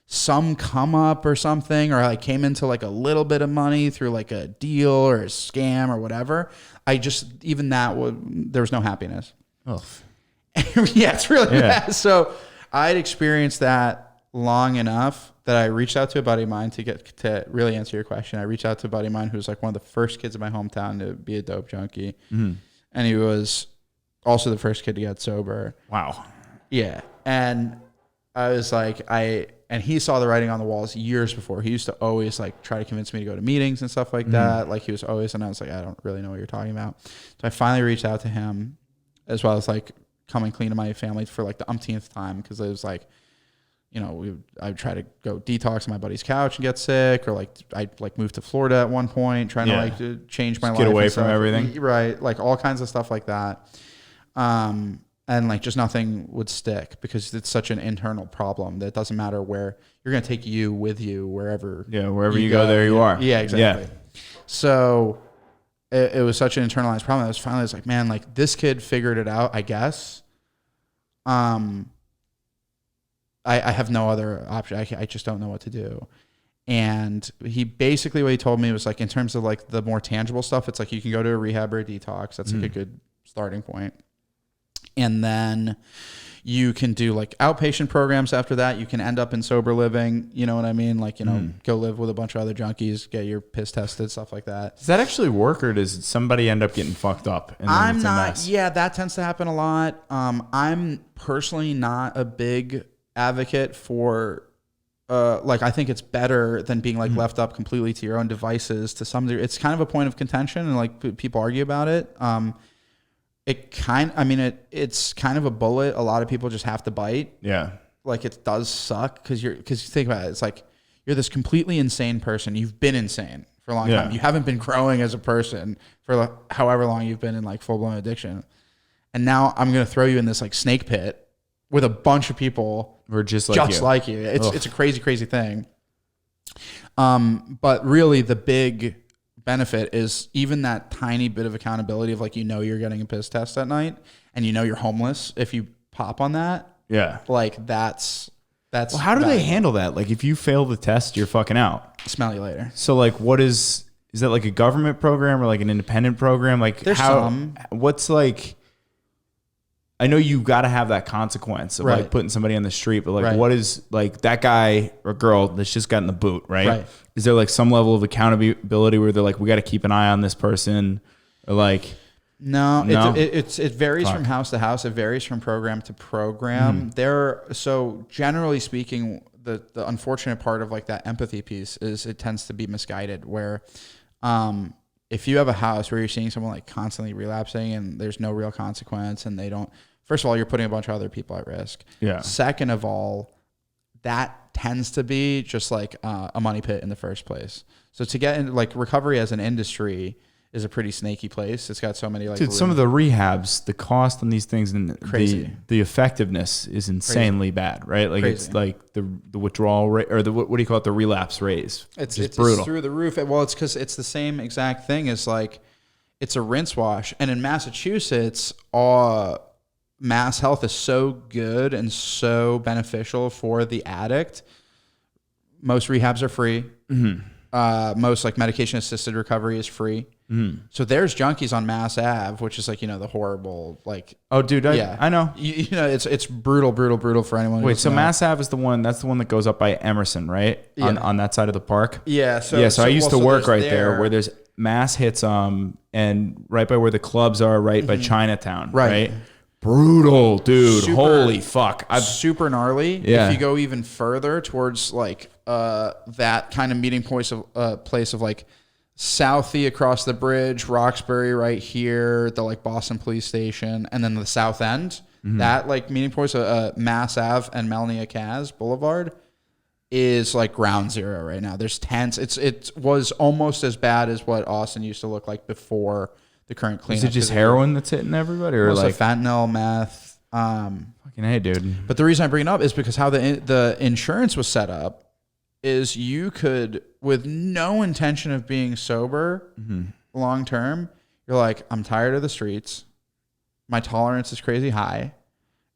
B: some come up or something, or I came into like a little bit of money through like a deal or a scam or whatever, I just, even that there was no happiness.
A: Oh,
B: yeah, it's really bad. So I'd experienced that long enough that I reached out to a buddy of mine to really answer your question. I reached out to a buddy of mine who was like one of the first kids in my hometown to be a dope junkie. Mm-hmm. And he was also the first kid to get sober.
A: Wow.
B: Yeah. And I was like, and he saw the writing on the walls years before. He used to always like try to convince me to go to meetings and stuff like that. Like he was always, and I was like, I don't really know what you're talking about. So I finally reached out to him, as well as like coming clean to my family for like the umpteenth time. Cause it was like, you know, I would try to go detox on my buddy's couch and get sick, or like I like moved to Florida at one point, trying to like to change my life.
A: Get away from everything.
B: Right. Like all kinds of stuff like that. And like just nothing would stick because it's such an internal problem that it doesn't matter where you're going to take you with you wherever.
A: Yeah. Wherever you go, there you are.
B: Yeah, exactly. Yeah. So it was such an internalized problem. I was finally like, man, like this kid figured it out, I guess. I have no other option. I just don't know what to do. And he basically, what he told me was like, in terms of like the more tangible stuff, it's like you can go to a rehab or a detox. That's like a good starting point. And then you can do like outpatient programs after that. You can end up in sober living. You know what I mean? Like, you know, go live with a bunch of other junkies, get your piss tested, stuff like that.
A: Does that actually work, or does somebody end up getting fucked up? And
B: I'm not. Yeah, that tends to happen a lot. I'm personally not a big advocate for like I think it's better than being like left up completely to your own devices to some degree. It's kind of a point of contention, and like people argue about it. It's kind of a bullet a lot of people just have to bite.
A: Yeah.
B: Like it does suck because you think about it. It's like you're this completely insane person. You've been insane for a long time. You haven't been growing as a person for like however long you've been in like full blown addiction. And now I'm going to throw you in this like snake pit with a bunch of people
A: who are just
B: like you. It's a crazy, crazy thing. But really the big benefit is even that tiny bit of accountability of like, you know, you're getting a piss test at night and you know you're homeless if you pop on that.
A: Yeah.
B: Like that's
A: well, how do they handle that? Like if you fail the test, you're fucking out.
B: Smell you later.
A: So like what is that like a government program or like an independent program? Like
B: there's
A: what's like, I know you got to have that consequence of like putting somebody on the street, but like what is like that guy or girl that's just gotten the boot, right? Is there like some level of accountability where they're like, we got to keep an eye on this person, or like?
B: No? It varies from house to house. It varies from program to program. So generally speaking, the unfortunate part of like that empathy piece is it tends to be misguided where, if you have a house where you're seeing someone like constantly relapsing and there's no real consequence and they don't, first of all, you're putting a bunch of other people at risk.
A: Yeah.
B: Second of all, that tends to be just like a money pit in the first place. So to get into like recovery as an industry is a pretty snaky place. It's got so many like
A: some of the rehabs, the cost on these things and crazy. The effectiveness is insanely bad, right? Like it's like the withdrawal rate or the what do you call it? The relapse rate. It's brutal.
B: It's through the roof. Well, it's because it's the same exact thing as like it's a rinse wash. And in Massachusetts, Mass Health is so good and so beneficial for the addict. Most rehabs are free. Mm-hmm. Most like medication assisted recovery is free. Mm-hmm. So there's junkies on Mass Ave, which is like, you know, the horrible like.
A: Oh, dude, I know.
B: You know, it's brutal for anyone.
A: Wait, so Mass Ave is that's the one that goes up by Emerson, right? Yeah. On that side of the park.
B: Yeah.
A: So I used to work right there where there's Mass hits and right by where the clubs are, right by Chinatown, right? Brutal, dude. Holy fuck.
B: Super gnarly. Yeah. If you go even further towards like that kind of meeting place of like Southie across the bridge, Roxbury right here, the like Boston Police Station, and then the South End, that like meeting points, Mass Ave and Melnia Kaz Boulevard, is like ground zero right now. There's tents. It was almost as bad as what Austin used to look like before the current cleanup.
A: Is it just heroin that's hitting everybody, or like
B: fentanyl, meth?
A: Fucking hey, dude.
B: But the reason I bring it up is because how the insurance was set up is you could, with no intention of being sober long term, you're like, I'm tired of the streets. My tolerance is crazy high.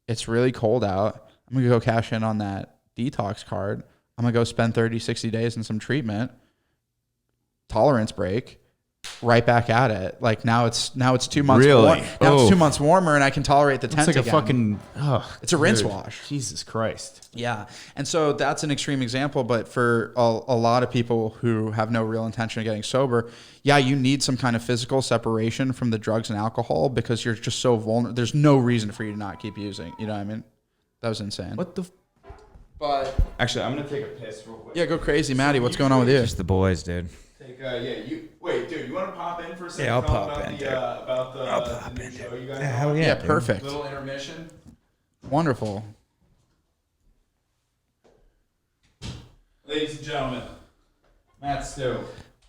B: It's really cold out. I'm going to go cash in on that detox card. I'm going to go spend 30, 60 days in some treatment. Tolerance break. Right back at it. Like now it's 2 months.
A: Really?
B: Now it's 2 months warmer, and I can tolerate the tent.
A: It's like
B: again.
A: a fucking.
B: It's a rinse wash.
A: Jesus Christ.
B: Yeah, and so that's an extreme example. But for a lot of people who have no real intention of getting sober, yeah, you need some kind of physical separation from the drugs and alcohol because you're just so vulnerable. There's no reason for you to not keep using. You know what I mean? That was insane.
A: What the?
B: But
A: actually, I'm gonna take a piss real quick.
B: Yeah, go crazy, Maddie. What's going on with you?
C: Just the boys, dude.
A: Wait, dude, you want to pop in for a second?
C: Yeah, I'll pop in.
A: About the new show you guys have?
C: Hell yeah,
B: Yeah,
C: dude.
B: perfect.
A: Little intermission.
B: Wonderful.
A: Ladies and gentlemen, Matt Stew.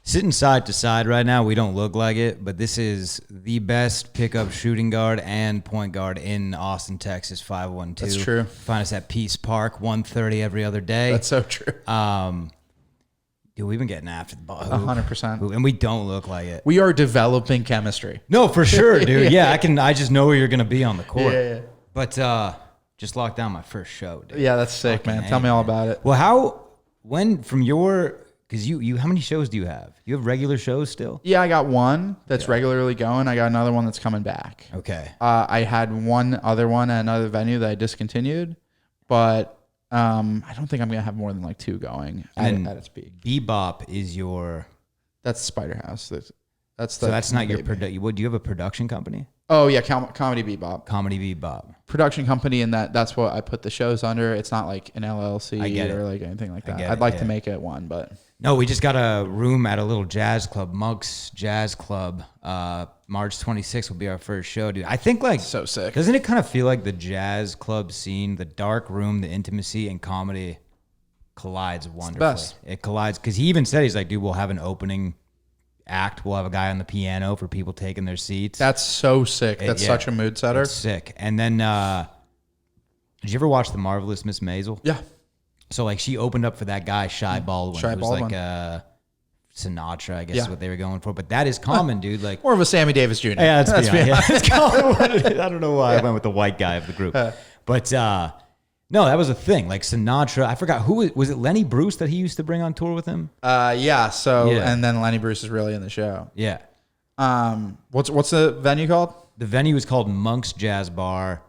C: Sitting side to side right now, we don't look like it, but this is the best pickup shooting guard and point guard in Austin, Texas, 512.
B: That's true.
C: Find us at Peace Park, 1:30 every other day.
B: That's so true.
C: Dude, we've been getting after the ball.
B: 100%.
C: And we don't look like it.
B: We are developing chemistry.
C: No, for sure, dude. Yeah, I just know where you're going to be on the court.
B: Yeah.
C: But just locked down my first show, dude.
B: Yeah, that's sick, man. Tell me all about it.
C: Well, because you, how many shows do you have? You have regular shows still?
B: Yeah, I got one that's regularly going. I got another one that's coming back.
C: Okay.
B: I had one other one at another venue that I discontinued, but I don't think I'm gonna have more than like two going at its peak.
C: Bebop is your.
B: That's Spider House. That's
C: not your production. What do you have a production company?
B: Oh yeah, Comedy Bebop.
C: Comedy Bebop.
B: Production company, and that's what I put the shows under. It's not like an LLC or like anything like that. I'd like to make it one, but
C: no, we just got a room at a little jazz club, Monk's Jazz Club. March 26th will be our first show, dude. I think like
B: so sick.
C: Doesn't it kind of feel like the jazz club scene, the dark room, the intimacy, and comedy collides wonderfully?
B: It's the best.
C: It collides because he even said he's like, dude, we'll have an opening act. We'll have a guy on the piano for people taking their seats.
B: That's so sick. That's such a mood setter.
C: It's sick. And then, did you ever watch The Marvelous Miss Maisel?
B: Yeah.
C: So like she opened up for that guy Shy Baldwin.
B: Shy Baldwin.
C: Like Sinatra, I guess is what they were going for. But that is common, dude. Like
B: more of a Sammy Davis Jr.
C: Yeah, that's it's common what it is. I don't know why I went with the white guy of the group. But no, that was a thing. Like Sinatra, I forgot who was it. Lenny Bruce that he used to bring on tour with him.
B: Yeah. So and then Lenny Bruce is really in the show.
C: Yeah.
B: What's the venue called?
C: The venue is called Monk's Jazz Bar.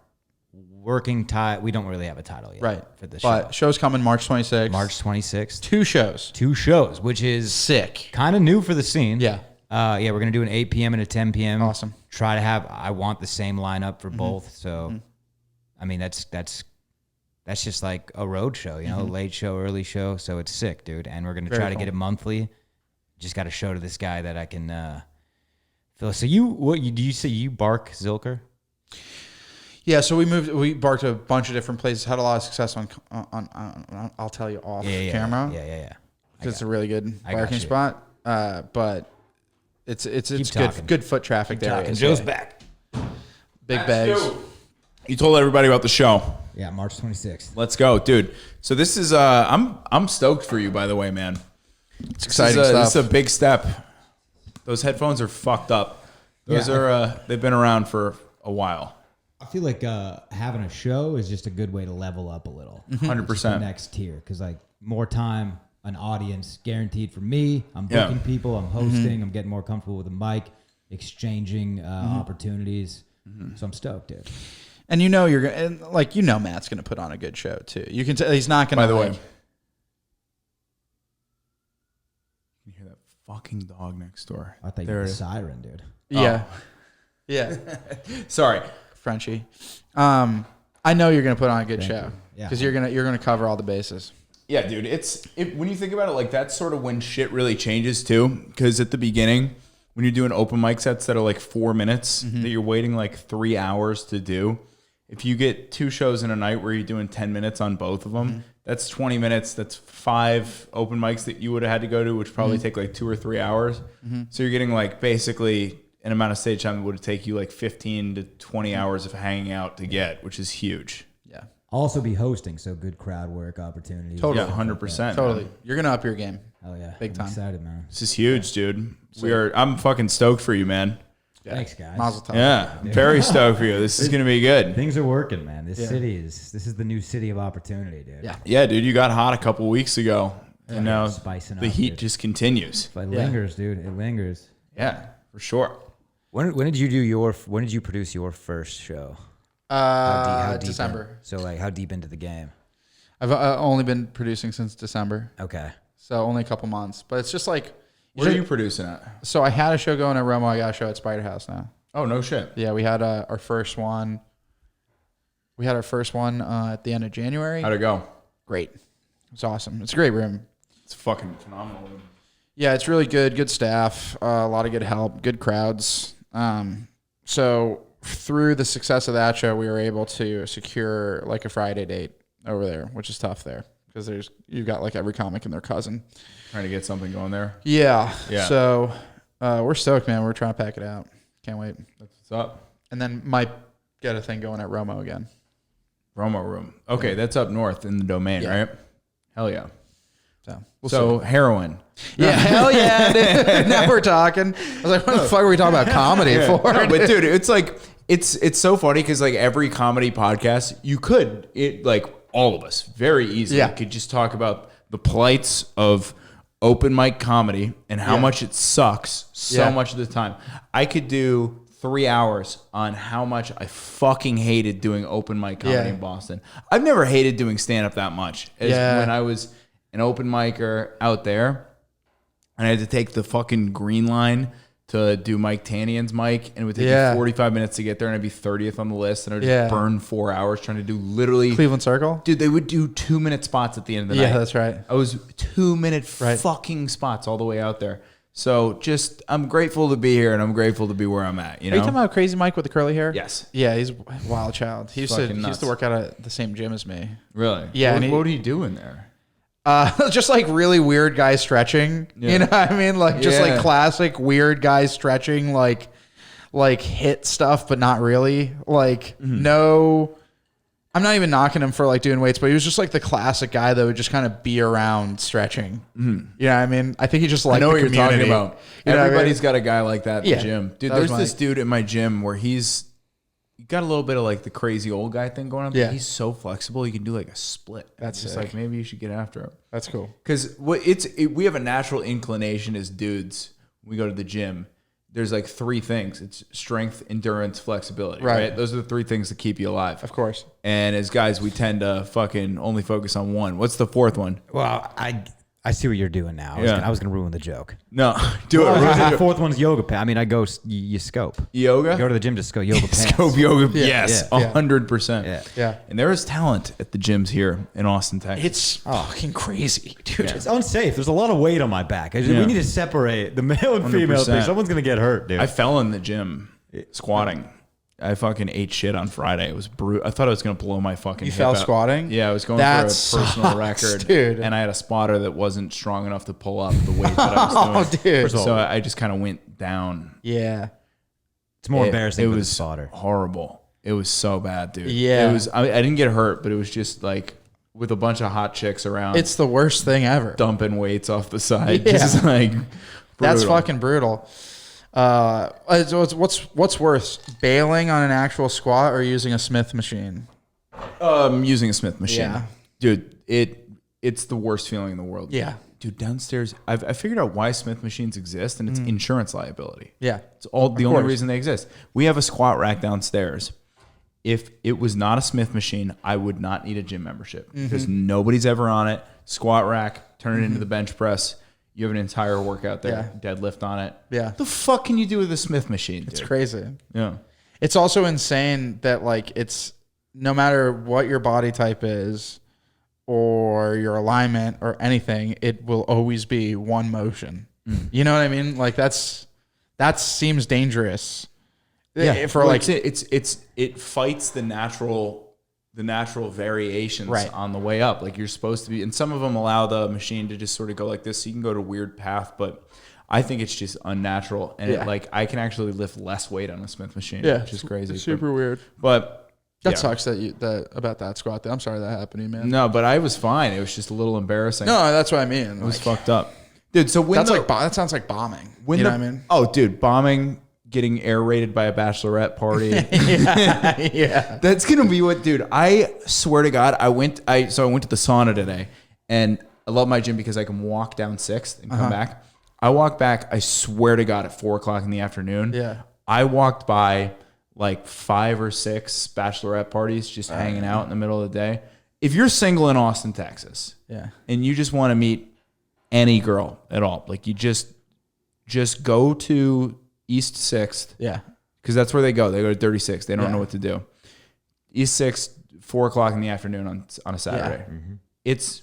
C: Working title. We don't really have a title yet,
B: right?
C: For the show.
B: But show's coming March 26th.
C: March 26th.
B: Two shows,
C: which is
B: sick.
C: Kind of new for the scene.
B: Yeah.
C: Yeah, we're gonna do an 8 p.m. and a 10 p.m.
B: Awesome.
C: Try to have. I want the same lineup for both. So, I mean, that's just like a road show, you know, late show, early show. So it's sick, dude. And we're gonna try to get it monthly. Just got to show to this guy that I can fill. So do you say you bark Zilker?
B: Yeah, so we barked a bunch of different places, had a lot of success on I'll tell you off camera.
C: Yeah.
B: Because it's a really good barking spot. But it's good foot traffic there.
C: Joe's back.
B: Big bags.
A: You told everybody about the show.
C: Yeah, March 26th.
A: Let's go, dude. So this is I'm stoked for you, by the way, man.
B: It's exciting stuff.
A: This is a big step. Those headphones are fucked up. Those are they've been around for a while.
C: I feel like having a show is just a good way to level up a little.
A: 100%.
C: The next tier, because like more time, an audience guaranteed for me. I'm booking people. I'm hosting. I'm getting more comfortable with the mic, exchanging opportunities. So I'm stoked, dude.
B: And you're gonna Matt's gonna put on a good show too. You can tell he's not gonna.
A: By the way, you hear that fucking dog next door?
C: I thought you were a siren, dude.
B: Yeah, yeah.
A: Sorry.
B: Frenchie. I know you're gonna put on a good show because you're gonna cover all the bases.
A: Yeah, dude. When you think about it, like that's sort of when shit really changes too. Because at the beginning, when you're doing open mic sets that are like 4 minutes, that you're waiting like 3 hours to do, if you get 2 shows in a night where you're doing 10 minutes on both of them, that's 20 minutes. That's 5 open mics that you would have had to go to, which probably take like 2 or 3 hours. So you're getting like basically an amount of stage time that would take you like 15 to 20 hours of hanging out to get, which is huge.
B: Yeah.
D: Also be hosting, so good crowd work opportunities.
A: Totally. Yeah, 100%.
B: Totally.
A: Man.
B: You're going to up your game.
D: Oh yeah.
B: Big time.
D: Excited, man.
A: This is huge, dude. I'm fucking stoked for you, man.
D: Yeah. Thanks, guys.
B: Mazel tov.
A: Yeah, very stoked for you. This is gonna be good.
D: Things are working, man. This is the new city of opportunity, dude.
A: Yeah, dude. You got hot a couple weeks ago, and now
D: Spicing
A: the
D: up,
A: heat
D: dude.
A: just continues.
D: But it lingers, dude. It lingers.
A: Yeah, for sure.
C: When did you produce your first show? How deep
B: December.
C: So like, how deep into the game?
B: I've only been producing since December,
C: Okay.
B: so only a couple months. But it's just like,
A: Where are you producing at?
B: so I had a show going at Romo. I got a show at Spider House now.
A: Oh, no shit.
B: Yeah, we had our first one. We had our first one at the end of January.
A: How'd it go?
B: Great. It's awesome. It's a great room.
A: It's fucking phenomenal.
B: Yeah, it's really good. Good staff. A lot of good help. Good crowds. So through the success of that show, we were able to secure like a Friday date over there, which is tough there because you've got like every comic and their cousin.
A: Trying to get something going there.
B: Yeah.
A: Yeah.
B: So we're stoked, man. We're trying to pack it out. Can't wait.
A: That's what's up.
B: And then might get a thing going at Romo again.
A: Romo Room. Okay, that's up north in the Domain, right? Hell yeah.
B: So
A: heroin.
B: Yeah, hell yeah, dude. Now we're talking. I was like, what the fuck are we talking about comedy for?
A: No, but dude, it's like it's so funny because like every comedy podcast, like all of us very easily could just talk about the plights of open mic comedy and how much it sucks so much of the time. I could do 3 hours on how much I fucking hated doing open mic comedy in Boston. I've never hated doing stand up that much as when I was an open micer out there, and I had to take the fucking green line to do Mike Tanian's mic, and it would take me 45 minutes to get there, and I'd be 30th on the list, and I'd just burn 4 hours trying to do literally
B: Cleveland Circle.
A: Dude, they would do 2-minute spots at the end of the night.
B: Yeah, that's right.
A: I was 2-minute fucking spots all the way out there. So I'm grateful to be here, and I'm grateful to be where I'm at. You know?
B: Are you talking about Crazy Mike with the curly hair?
A: Yes.
B: Yeah, he's a wild child. He used to work out at the same gym as me.
A: Really?
B: Yeah.
A: What are you doing there?
B: Just like really weird guy stretching. Yeah. You know what I mean? Like just like classic weird guy stretching, like hit stuff, but not really. Like no, I'm not even knocking him for like doing weights, but he was just like the classic guy that would just kind of be around stretching. You know what I mean? I think he just liked the community.
A: I know what you're talking about.
B: You know
A: Everybody's got a guy like that in the gym. Dude, there's
B: this
A: this dude in my gym where he's got a little bit of like the crazy old guy thing going on. Yeah. He's so flexible. He can do like a split. That's just like, maybe you should get after him.
B: That's cool.
A: Because we have a natural inclination as dudes. When we go to the gym. There's like 3 things. It's strength, endurance, flexibility. Right. Those are the 3 things that keep you alive.
B: Of course.
A: And as guys, we tend to fucking only focus on one. What's the 4th one?
C: Well, I see what you're doing now. I was gonna ruin the joke.
A: No, do it.
C: The 4th one's yoga. I mean, I go you scope
A: yoga.
C: Go to the gym to scope yoga pants.
A: Scope yoga. Yes, 100%.
B: Yeah.
A: And there is talent at the gyms here in Austin, Texas.
B: It's fucking crazy, dude.
C: It's unsafe. There's a lot of weight on my back. We need to separate the male and female thing. Someone's gonna get hurt, dude.
A: I fell in the gym squatting. I fucking ate shit on Friday. It was brutal. I thought I was going to blow my fucking hip
B: fell
A: out.
B: Squatting?
A: Yeah, I was going for a personal record.
B: Dude.
A: And I had a spotter that wasn't strong enough to pull up the weight that I was doing.
B: Dude.
A: So I just kind of went down.
B: Yeah.
C: It's more embarrassing for the
A: spotter.
C: spotter.
A: Horrible. It was so bad, dude.
B: Yeah.
A: It was. I didn't get hurt, but it was just like with a bunch of hot chicks around.
B: It's the worst thing ever.
A: Dumping weights off the side. Yeah. Just like brutal.
B: That's fucking brutal. What's worse, bailing on an actual squat or using a Smith machine?
A: Using a Smith machine.
B: Yeah.
A: Dude, it's the worst feeling in the world.
B: Yeah.
A: Dude, downstairs, I figured out why Smith machines exist, and it's insurance liability.
B: Yeah.
A: It's the only reason they exist. We have a squat rack downstairs. If it was not a Smith machine, I would not need a gym membership because nobody's ever on it. Squat rack, turn it into the bench press. You have an entire workout there, deadlift on it.
B: Yeah.
A: The fuck can you do with a Smith machine, dude?
B: It's crazy.
A: Yeah.
B: It's also insane that like it's no matter what your body type is or your alignment or anything, it will always be one motion. You know what I mean? Like that seems dangerous. Yeah, for
A: it fights the natural variations on the way up. Like you're supposed to be, and some of them allow the machine to just sort of go like this, so you can go to a weird path. But I think it's just unnatural, and I can actually lift less weight on a Smith machine, which is crazy.
B: It's super weird.
A: But
B: that sucks about that squat. I'm sorry that happened to you, man.
A: No, but I was fine. It was just a little embarrassing.
B: No, that's what I mean.
A: It was fucked up, dude. So when
B: that sounds like bombing. You know what I mean?
A: Oh, dude, bombing. Getting air raided by a bachelorette party.
B: yeah.
A: That's going to be what, dude, I swear to God, I went to the sauna today, and I love my gym because I can walk down 6th and come back. I walked back, I swear to God, at 4:00 in the afternoon.
B: Yeah.
A: I walked by like 5 or 6 bachelorette parties just hanging out in the middle of the day. If you're single in Austin, Texas, and you just want to meet any girl at all, like you just go to East 6th.
B: Yeah.
A: Because that's where they go. They go to 36th. They don't know what to do. East 6th, 4:00 in the afternoon on a Saturday. Yeah. It's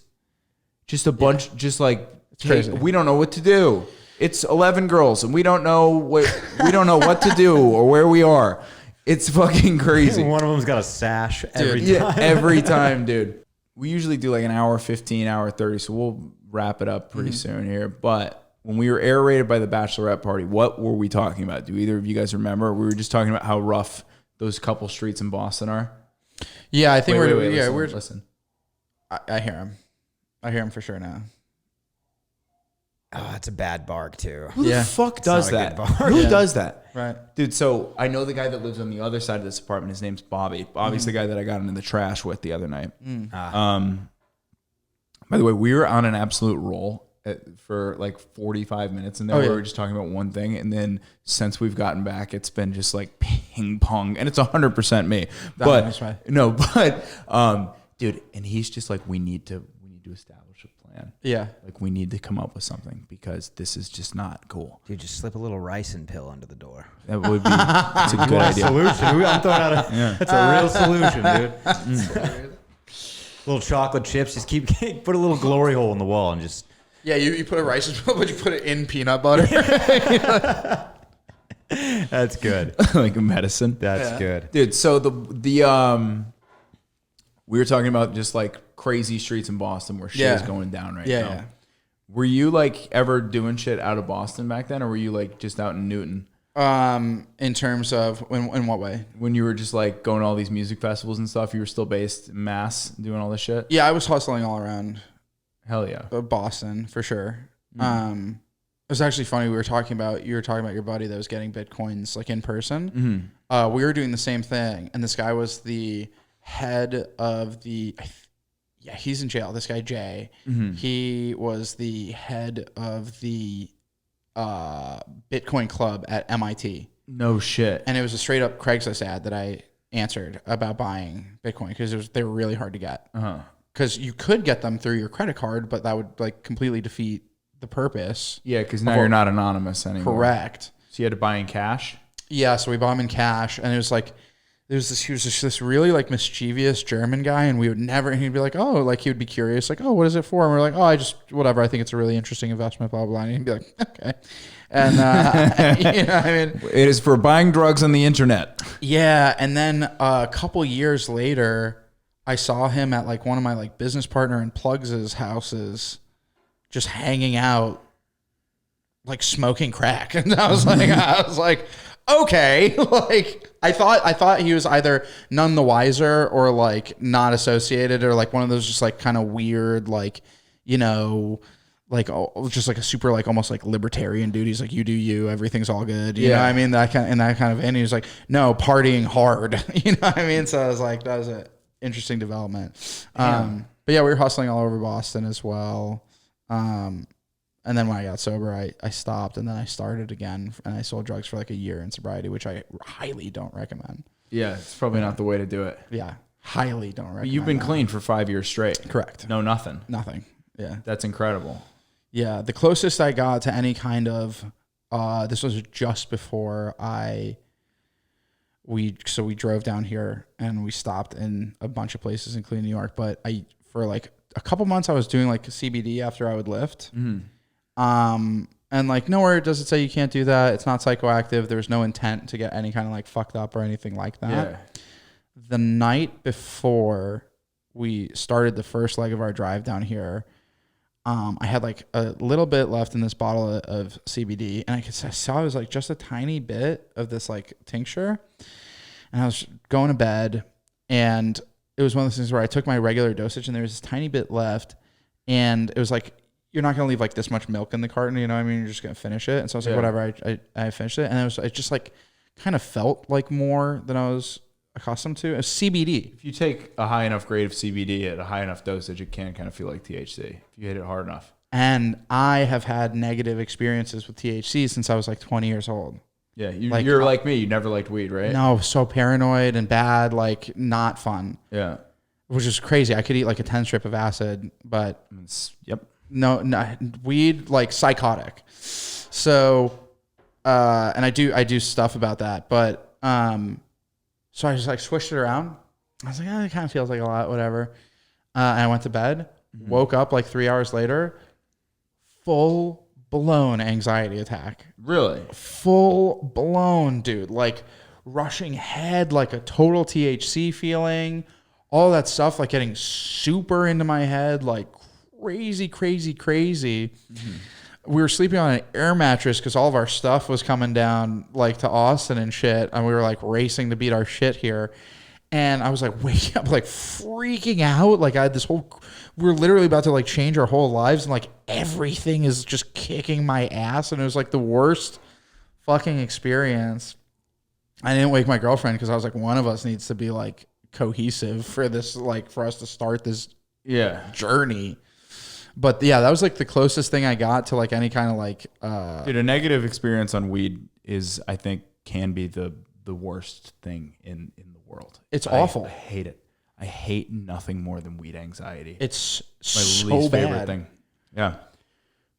A: just a bunch, just like, it's crazy. We don't know what to do. It's 11 girls, and we don't know what to do or where we are. It's fucking crazy.
D: One of them's got a sash every time.
A: Yeah, every time, dude. We usually do like an hour 15, hour 30, so we'll wrap it up pretty soon here. But when we were air raided by the bachelorette party, what were we talking about? Do either of you guys remember? We were just talking about how rough those couple streets in Boston are.
B: Yeah, I think
A: listen.
B: I hear him. I hear him for sure now.
C: Oh, that's a bad bark too.
A: Who the fuck does that? Who does that?
B: Right.
A: Dude, so I know the guy that lives on the other side of this apartment. His name's Bobby. Bobby's the guy that I got into the trash with the other night. By the way, we were on an absolute roll for like 45 minutes, and then we were just talking about one thing, and then since we've gotten back, it's been just like ping pong, and it's 100% me. Dude, and he's just like, we need to establish a plan.
B: Yeah,
A: like we need to come up with something because this is just not cool.
C: Dude, just slip a little ricin pill under the door.
A: That would be that's a good idea.
D: Solution. I'm throwing out that's a real solution, dude. Little chocolate chips, just put a little glory hole in the wall and just.
B: Yeah, you put a rice pill, but you put it in peanut butter.
D: That's good.
A: Like a medicine.
D: That's good.
A: Dude, so the we were talking about just like crazy streets in Boston where shit is going down right now. Yeah. Were you like ever doing shit out of Boston back then, or were you like just out in Newton?
B: In terms of in what way?
A: When you were just like going to all these music festivals and stuff, you were still based in Mass doing all this shit?
B: Yeah, I was hustling all around.
A: Hell yeah.
B: Boston for sure. It was actually funny. You were talking about your buddy that was getting Bitcoins like in person. We were doing the same thing, and this guy was the head of the. He's in jail. This guy Jay. He was the head of the Bitcoin club at MIT.
A: No shit.
B: And it was a straight up Craigslist ad that I answered about buying Bitcoin because they were really hard to get. Because you could get them through your credit card, but that would like completely defeat the purpose.
A: Yeah, because now you're not anonymous anymore.
B: Correct.
A: So you had to buy in cash?
B: Yeah, so we bought them in cash, and it was like he was just this really like mischievous German guy, and and he'd be like, oh, like he would be curious, like, oh, what is it for? And we're like, oh, I think it's a really interesting investment, blah, blah, blah. And he'd be like, okay. And, you know, I mean,
A: it is for buying drugs on the internet.
B: Yeah. And then a couple years later, I saw him at like one of my like business partner and Plugs' houses, just hanging out, like smoking crack. And I was like, okay. Like I thought he was either none the wiser or like not associated or like one of those just like kind of weird, like, you know, like just like a super like almost like libertarian dude. He's like, you do you, everything's all good. You know what I mean? And he was like, no, partying hard. You know what I mean? So I was like, that was an interesting development. But yeah, we were hustling all over Boston as well. And then when I got sober, I stopped, and then I started again, and I sold drugs for like a year in sobriety, which I highly don't recommend.
A: Yeah, it's probably not the way to do it.
B: Yeah, highly don't recommend.
A: But you've been clean for 5 years straight.
B: Correct.
A: No, nothing.
B: Nothing. Yeah.
A: That's incredible.
B: Yeah, the closest I got to any kind of, this was just before we drove down here, and we stopped in a bunch of places, including New York, but for like a couple months, I was doing like CBD after I would lift. And like nowhere does it say you can't do that. It's not psychoactive. There's no intent to get any kind of like fucked up or anything like that.
A: Yeah.
B: The night before we started the first leg of our drive down here, I had like a little bit left in this bottle of CBD, and I saw it was like just a tiny bit of this like tincture, and I was going to bed, and it was one of those things where I took my regular dosage, and there was this tiny bit left, and it was like, you're not going to leave like this much milk in the carton, you know what I mean? You're just going to finish it. And so I was like, whatever, I finished it. And it just like kind of felt like more than I was accustomed to. It was CBD.
A: If you take a high enough grade of CBD at a high enough dosage, it can kind of feel like THC if you hit it hard enough.
B: And I have had negative experiences with THC since I was like 20 years old.
A: Yeah, you're like me. You never liked weed, right?
B: No, so paranoid and bad, like not fun.
A: Yeah.
B: Which is crazy. I could eat like a 10 strip of acid, but...
A: Yep.
B: No, weed, like psychotic. So, and I do stuff about that, but, so I just like switched it around. I was like, it kind of feels like a lot, whatever. And I went to bed, woke up like 3 hours later, full blown anxiety attack.
A: Really?
B: Full blown, dude. Like rushing head, like a total THC feeling, all that stuff, like getting super into my head, like crazy. Mm-hmm. We were sleeping on an air mattress because all of our stuff was coming down like to Austin and shit, and we were like racing to beat our shit here. And I was like waking up like freaking out, like I had this whole, we were literally about to like change our whole lives, and like everything is just kicking my ass, and it was like the worst fucking experience. I didn't wake my girlfriend because I was like, one of us needs to be like cohesive for this, like for us to start this journey. But yeah, that was like the closest thing I got to like any kind of like
A: dude, a negative experience on weed is, I think, can be the worst thing in the world.
B: It's awful.
A: I hate it. I hate nothing more than weed anxiety.
B: It's
A: my
B: so
A: least
B: bad.
A: favorite thing. Yeah.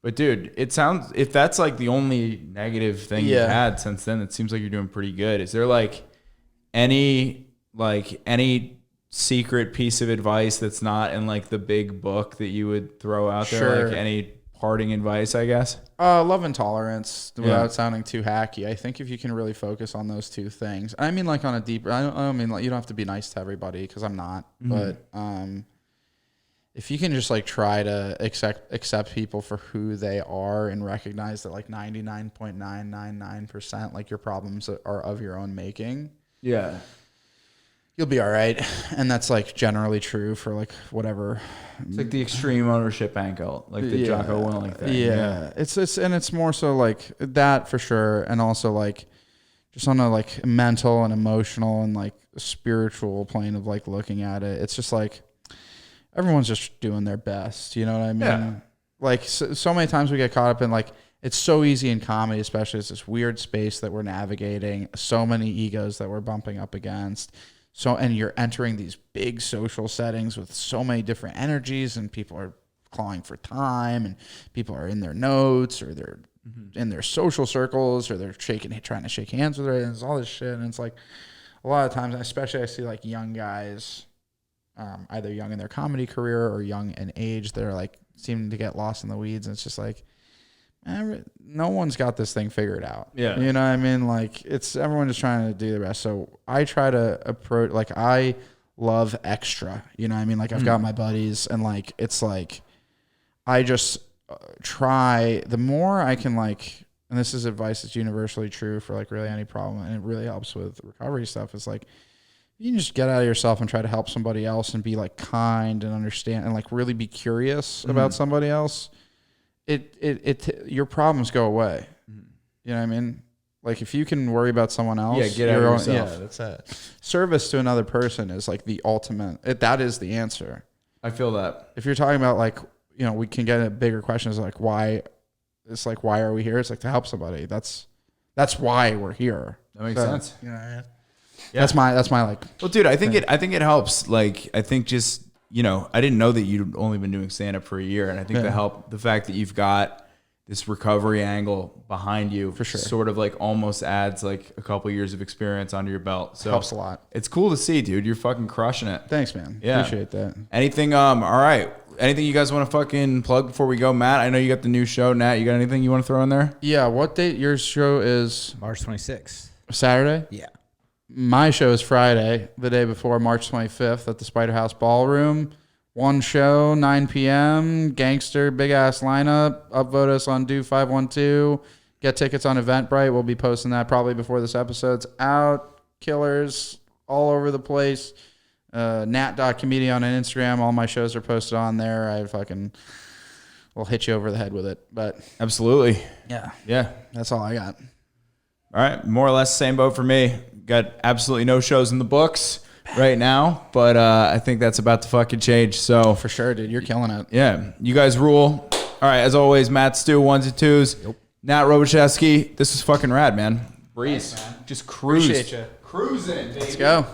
A: But dude, it sounds, if that's like the only negative thing you've had since then, it seems like you're doing pretty good. Is there like any secret piece of advice that's not in like the big book that you would throw out there?
B: Sure.
A: Like any parting advice, I guess?
B: Love and tolerance, without sounding too hacky. I think if you can really focus on those two things, I mean, like on a deeper, I don't mean like you don't have to be nice to everybody because I'm not, but if you can just like try to accept people for who they are and recognize that like 99.999% like your problems are of your own making. Yeah. You'll be all right. And that's like generally true for like whatever.
A: It's like the extreme ownership angle, like the Jocko Willink thing.
B: Yeah. It's more so like that for sure. And also like just on a like mental and emotional and like spiritual plane of like looking at it. It's just like everyone's just doing their best. You know what I mean? Yeah. Like so many times we get caught up in like, it's so easy in comedy, especially it's this weird space that we're navigating, so many egos that we're bumping up against. So, and you're entering these big social settings with so many different energies, and people are clawing for time, and people are in their notes, or they're in their social circles, or they're trying to shake hands with her, and it's all this shit. And it's like a lot of times, especially I see like young guys, either young in their comedy career or young in age, that are like seeming to get lost in the weeds. And it's just like, no one's got this thing figured out. Yeah. You know what I mean? Like it's everyone just trying to do their best. So I try to approach, like I love extra, you know what I mean? Like I've got my buddies, and like, it's like, I just try, the more I can like, and this is advice that's universally true for like really any problem, and it really helps with recovery stuff, is like, you can just get out of yourself and try to help somebody else and be like kind and understand and like really be curious about somebody else. Your problems go away. You know what I mean? Like if you can worry about someone else,
A: get out of yourself.
B: Yeah, that's it. Service to another person is like the ultimate. That is the answer.
A: I feel that.
B: If you're talking about like, you know, we can get at bigger questions like why. It's like, why are we here? It's like to help somebody. That's why we're here.
A: That makes sense.
B: Yeah. That's my like.
A: Well, dude, I think it helps. Like I think just, you know, I didn't know that you'd only been doing stand-up for a year, and I think the fact that you've got this recovery angle behind you for sure sort of like almost adds like a couple years of experience under your belt. So
B: helps a lot.
A: It's cool to see, dude. You're fucking crushing it.
B: Thanks, man. Yeah. Appreciate that.
A: Anything? All right. Anything you guys want to fucking plug before we go? Matt, I know you got the new show. Nat, you got anything you want to throw in there?
B: Yeah. What date? Your show is
D: March 26th.
B: Saturday?
D: Yeah.
B: My show is Friday, the day before, March 25th at the Spider House Ballroom. One show, 9 p.m. Gangster, big-ass lineup. Upvote us on Do512. Get tickets on Eventbrite. We'll be posting that probably before this episode's out. Killers all over the place. Nat.comedian on Instagram. All my shows are posted on there. I fucking will hit you over the head with it. But
A: absolutely.
B: Yeah. That's all I got.
A: All right. More or less same boat for me. Got absolutely no shows in the books right now, but I think that's about to fucking change. So
B: for sure, dude. You're killing it.
A: Yeah. You guys rule. All right. As always, Matt Stu, 1s and 2s. Yep. Nat Rogachevsky. This is fucking rad, man. Breeze.
B: Thanks, man.
A: Just cruise.
B: Appreciate you.
A: Cruising, baby.
B: Let's go.